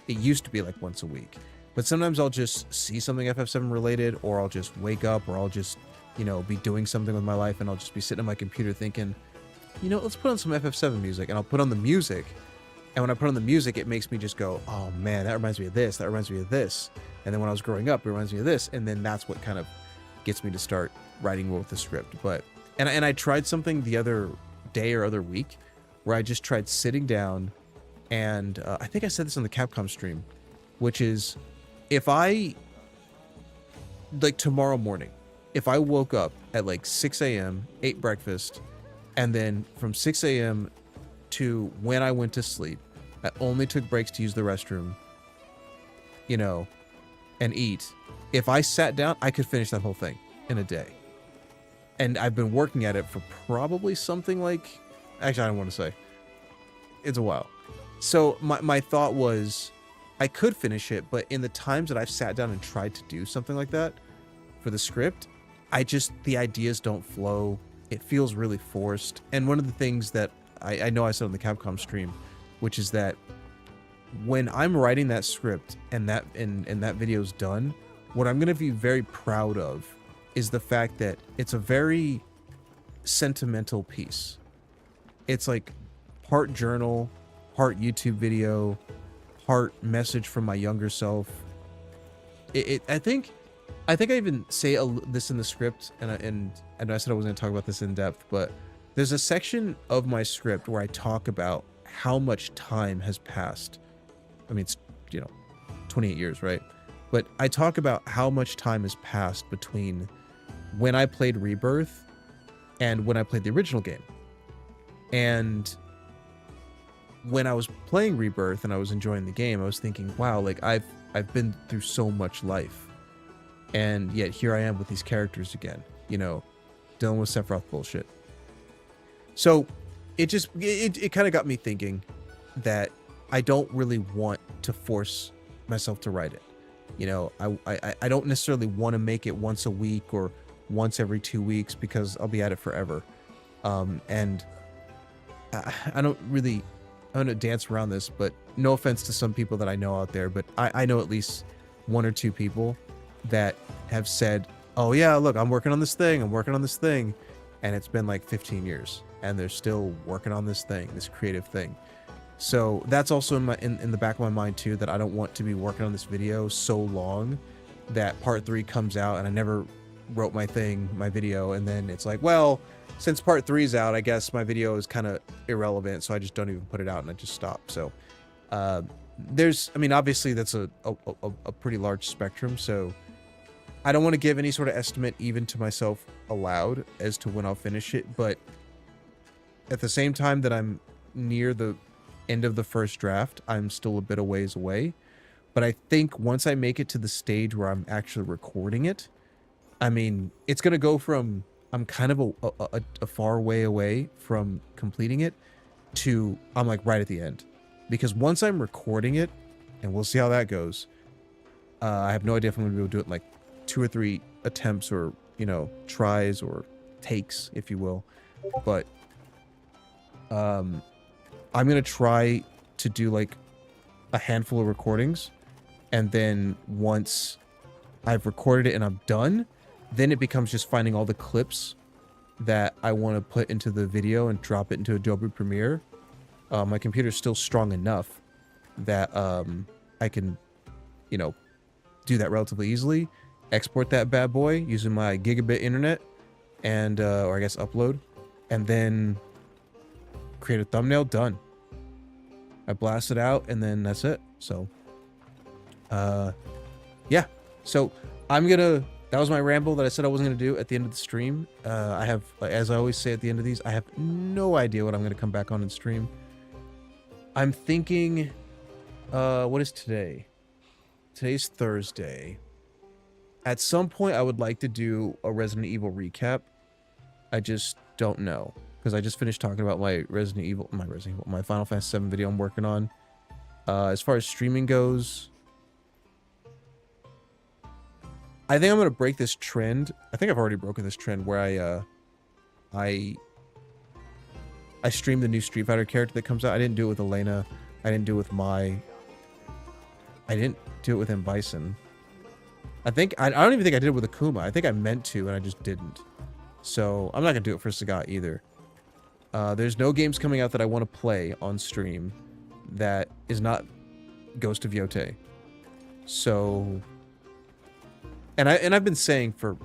It used to be like once a week. But sometimes I'll just see something FF7 related, or I'll just wake up, or I'll just, you know, be doing something with my life, and I'll just be sitting on my computer thinking, you know, let's put on some FF7 music. And I'll put on the music, and when I put on the music, it makes me just go, oh man, that reminds me of this, that reminds me of this. And then when I was growing up, it reminds me of this. And then that's what kind of gets me to start writing more with the script. But and I tried something the other day or other week where I just tried sitting down, and I think I said this on the Capcom stream, which is, if I, like tomorrow morning, if I woke up at like 6 a.m., ate breakfast, and then from 6 a.m. to when I went to sleep, I only took breaks to use the restroom, you know, and eat. If I sat down, I could finish that whole thing in a day. And I've been working at it for probably something like, actually, I don't want to say. It's a while. So my thought was, I could finish it, but in the times that I've sat down and tried to do something like that for the script, the ideas don't flow. It feels really forced. And one of the things that I know I said on the Capcom stream, which is that when I'm writing that script and that video's done, what I'm going to be very proud of is the fact that it's a very sentimental piece. It's like part journal, part YouTube video, part message from my younger self. I think I even say this in the script, and I said I wasn't going to talk about this in depth, but there's a section of my script where I talk about how much time has passed. I mean, it's, 28 years, right? But I talk about how much time has passed between when I played Rebirth and when I played the original game. And when I was playing Rebirth and I was enjoying the game, I was thinking, wow, like I've been through so much life. And yet here I am with these characters again, dealing with Sephiroth bullshit. So it kind of got me thinking that I don't really want to force myself to write it. I don't necessarily want to make it once a week or once every 2 weeks, because I'll be at it forever. And I don't want to dance around this, but no offense to some people that I know out there, but I know at least one or two people that have said, oh yeah, look, I'm working on this thing, and it's been like 15 years, and they're still working on this thing, this creative thing. So that's also in the back of my mind too, that I don't want to be working on this video so long that part 3 comes out and I never wrote my video, and then it's like, well, since part 3 is out, I guess my video is kind of irrelevant, so I just don't even put it out and I just stop. So there's, I mean, obviously that's a pretty large spectrum, so I don't want to give any sort of estimate even to myself aloud as to when I'll finish it, but at the same time that I'm near the end of the first draft, I'm still a bit of ways away. But I think once I make it to the stage where I'm actually recording it, I mean, it's going to go from I'm kind of a far way away from completing it to I'm like right at the end. Because once I'm recording it, and we'll see how that goes, I have no idea if I'm going to be able to do it in like 2 or 3 attempts, or, you know, tries or takes, if you will. But I'm going to try to do like a handful of recordings, and then once I've recorded it and I'm done, then it becomes just finding all the clips that I want to put into the video and drop it into Adobe Premiere. My computer's still strong enough that I can, you know, do that relatively easily. Export that bad boy using my gigabit internet, and or I guess upload, and then create a thumbnail. Done. I blast it out, and then that's it. So yeah, so I'm gonna, that was my ramble that I said I wasn't gonna do at the end of the stream. I have, as I always say at the end of these, I have no idea what I'm gonna come back on and stream. I'm thinking, what is today? Today's Thursday. At some point, I would like to do a Resident Evil recap. I just don't know, because I just finished talking about my my Final Fantasy VII video I'm working on. As far as streaming goes, I think I'm gonna break this trend. I think I've already broken this trend where I streamed the new Street Fighter character that comes out. I didn't do it with Elena. I didn't do it with I didn't do it with M. Bison. I don't even think I did it with Akuma. I think I meant to, and I just didn't. So I'm not gonna do it for Sagat either. There's no games coming out that I want to play on stream that is not Ghost of Yote. So, and I've been saying for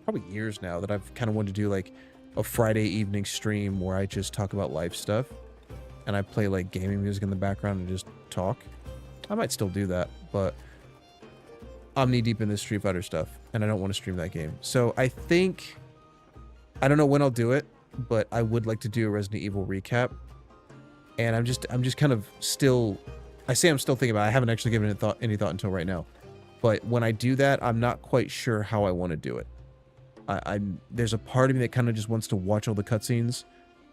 probably years now that I've kind of wanted to do like a Friday evening stream where I just talk about life stuff, and I play like gaming music in the background and just talk. I might still do that, but I'm knee deep in this Street Fighter stuff, and I don't want to stream that game. So I think, I don't know when I'll do it, but I would like to do a Resident Evil recap. And I'm just kind of still, I say I'm still thinking about it. I haven't actually given it any thought until right now. But when I do that, I'm not quite sure how I want to do it. There's a part of me that kind of just wants to watch all the cutscenes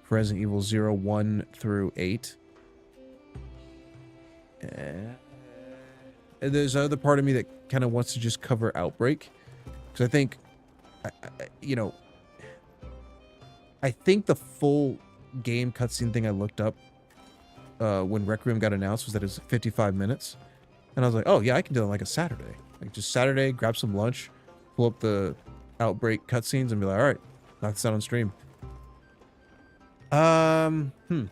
for Resident Evil 0, 1 through 8. And there's another part of me that kind of wants to just cover Outbreak. Because I think, you know, I think the full game cutscene thing I looked up when Requiem got announced was that it was 55 minutes. And I was like, oh yeah, I can do it on like a Saturday. Like just Saturday, grab some lunch, pull up the Outbreak cutscenes and be like, all right, knock this out on stream. I don't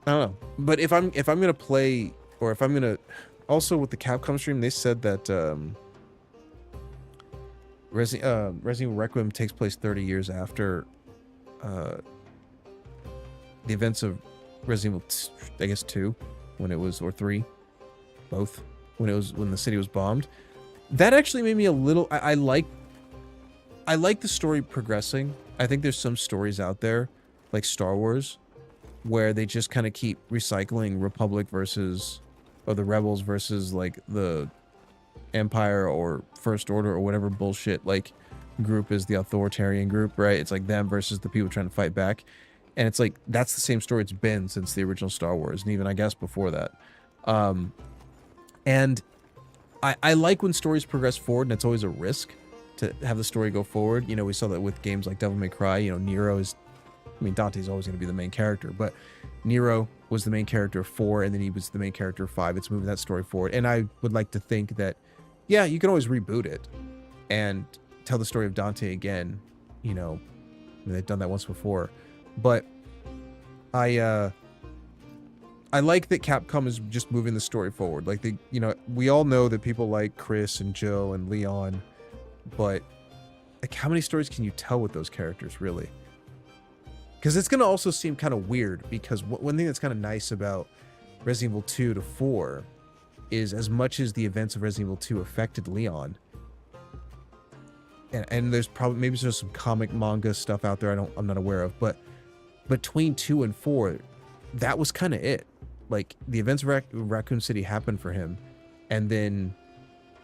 know. But if I'm gonna play, or if I'm gonna, also with the Capcom stream, they said that Resident Evil Requiem takes place 30 years after the events of Resident Evil, I guess 2, when it was, or 3, both, when the city was bombed. That actually made me a little, I like the story progressing. I think there's some stories out there, like Star Wars, where they just kind of keep recycling Republic versus, or the Rebels versus like the Empire or First Order or whatever bullshit like group is the authoritarian group, right? It's like them versus the people trying to fight back. And it's like, that's the same story it's been since the original Star Wars, and even I guess before that. And I like when stories progress forward, and it's always a risk to have the story go forward. You know, we saw that with games like Devil May Cry. You know, Nero is, I mean, Dante's always going to be the main character, but Nero was the main character of 4, and then he was the main character of 5. It's moving that story forward. And I would like to think that yeah, you can always reboot it and tell the story of Dante again. You know, I mean, they've done that once before, but I like that Capcom is just moving the story forward. Like, we all know that people like Chris and Jill and Leon, but like, how many stories can you tell with those characters, really? Because it's going to also seem kind of weird, because one thing that's kind of nice about Resident Evil 2 to 4 is, as much as the events of Resident Evil 2 affected Leon, and there's probably, maybe there's some comic manga stuff out there I'm not aware of, but between 2 and 4, that was kind of it. Like, the events of Raccoon City happened for him, and then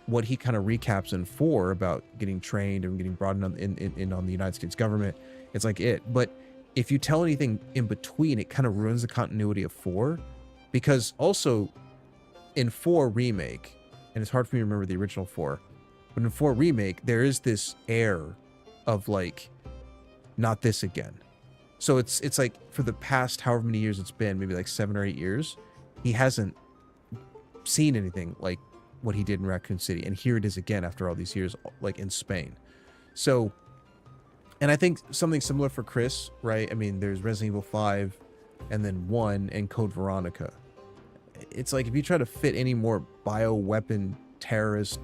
what he kind of recaps in 4 about getting trained and getting brought in on the United States government, it's like it. But if you tell anything in between, it kind of ruins the continuity of 4, because also in 4 Remake, and it's hard for me to remember the original 4, but in 4 Remake, there is this air of like, not this again. So it's like, for the past however many years it's been, maybe like 7 or 8 years, he hasn't seen anything like what he did in Raccoon City. And here it is again after all these years, like in Spain. So, and I think something similar for Chris, right? I mean, there's Resident Evil 5 and then 1 and Code Veronica. It's like, if you try to fit any more bioweapon terrorist,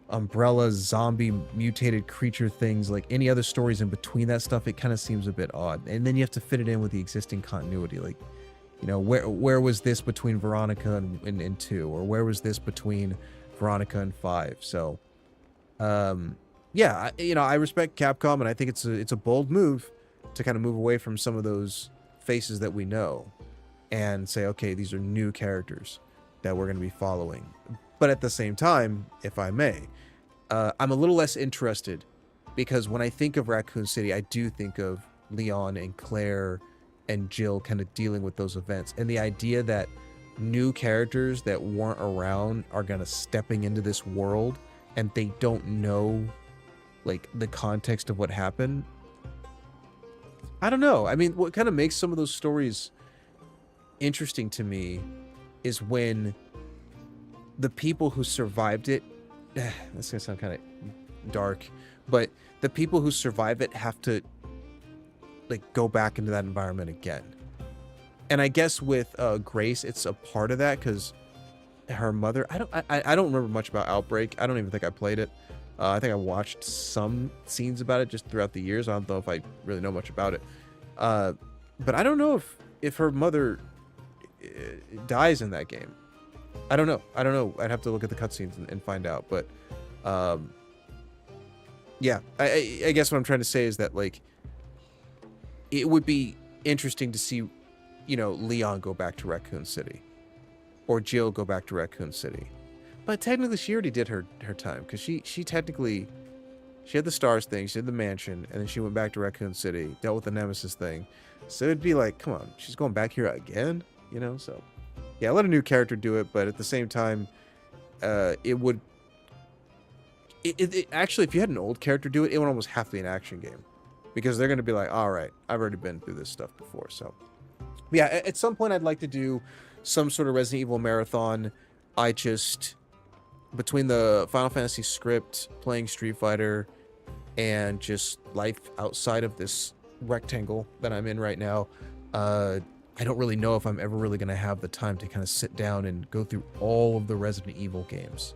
umbrella zombie mutated creature things, like any other stories in between that stuff, it kind of seems a bit odd. And then you have to fit it in with the existing continuity. Like, where was this between Veronica and 2, or where was this between Veronica and 5? So, yeah, I respect Capcom, and I think it's a bold move to kind of move away from some of those faces that we know and say, okay, these are new characters that we're going to be following. But at the same time, if I may, I'm a little less interested, because when I think of Raccoon City, I do think of Leon and Claire and Jill kind of dealing with those events. And the idea that new characters that weren't around are going to stepping into this world and they don't know, like, the context of what happened. I don't know. I mean, what kind of makes some of those stories interesting to me is when the people who survived it, that's gonna sound kind of dark, but the people who survive it have to, like, go back into that environment again. And I guess with Grace, it's a part of that, because her mother, I don't remember much about Outbreak. I don't even think I played it. I think I watched some scenes about it just throughout the years. I don't know if I really know much about it. But I don't know if her mother dies in that game. I don't know. I'd have to look at the cutscenes and find out. But yeah, I guess what I'm trying to say is that, like, it would be interesting to see, Leon go back to Raccoon City, or Jill go back to Raccoon City. But technically, she already did her time, because she technically, she had the stars thing, she did the mansion, and then she went back to Raccoon City, dealt with the Nemesis thing. So it'd be like, come on, she's going back here again, So yeah, let a new character do it, but at the same time, it would actually, if you had an old character do it, it would almost have to be an action game, because they're going to be like, all right, I've already been through this stuff before. So yeah, at some point I'd like to do some sort of Resident Evil marathon. I just, between the Final Fantasy script, playing Street Fighter, and just life outside of this rectangle that I'm in right now, I don't really know if I'm ever really going to have the time to kind of sit down and go through all of the Resident Evil games.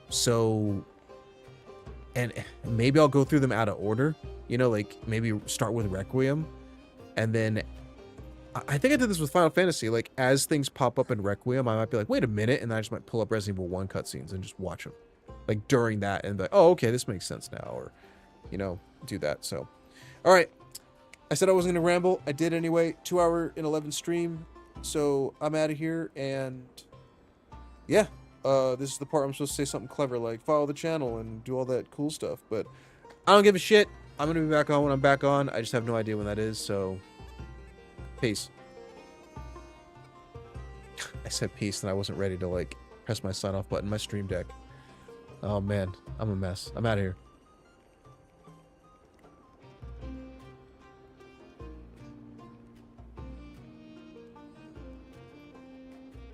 So, and maybe I'll go through them out of order, like maybe start with Requiem, and then I think I did this with Final Fantasy. Like, as things pop up in Requiem, I might be like, wait a minute, and then I just might pull up Resident Evil 1 cutscenes and just watch them, like, during that, and be like, oh, okay, this makes sense now, or, do that. So, all right. I said I wasn't going to ramble. I did anyway. 2 hour and 11 stream. So I'm out of here. And yeah, this is the part I'm supposed to say something clever, like follow the channel and do all that cool stuff. But I don't give a shit. I'm going to be back on when I'm back on. I just have no idea when that is. So peace. I said peace and I wasn't ready to, like, press my sign off button. My stream deck. Oh man, I'm a mess. I'm out of here.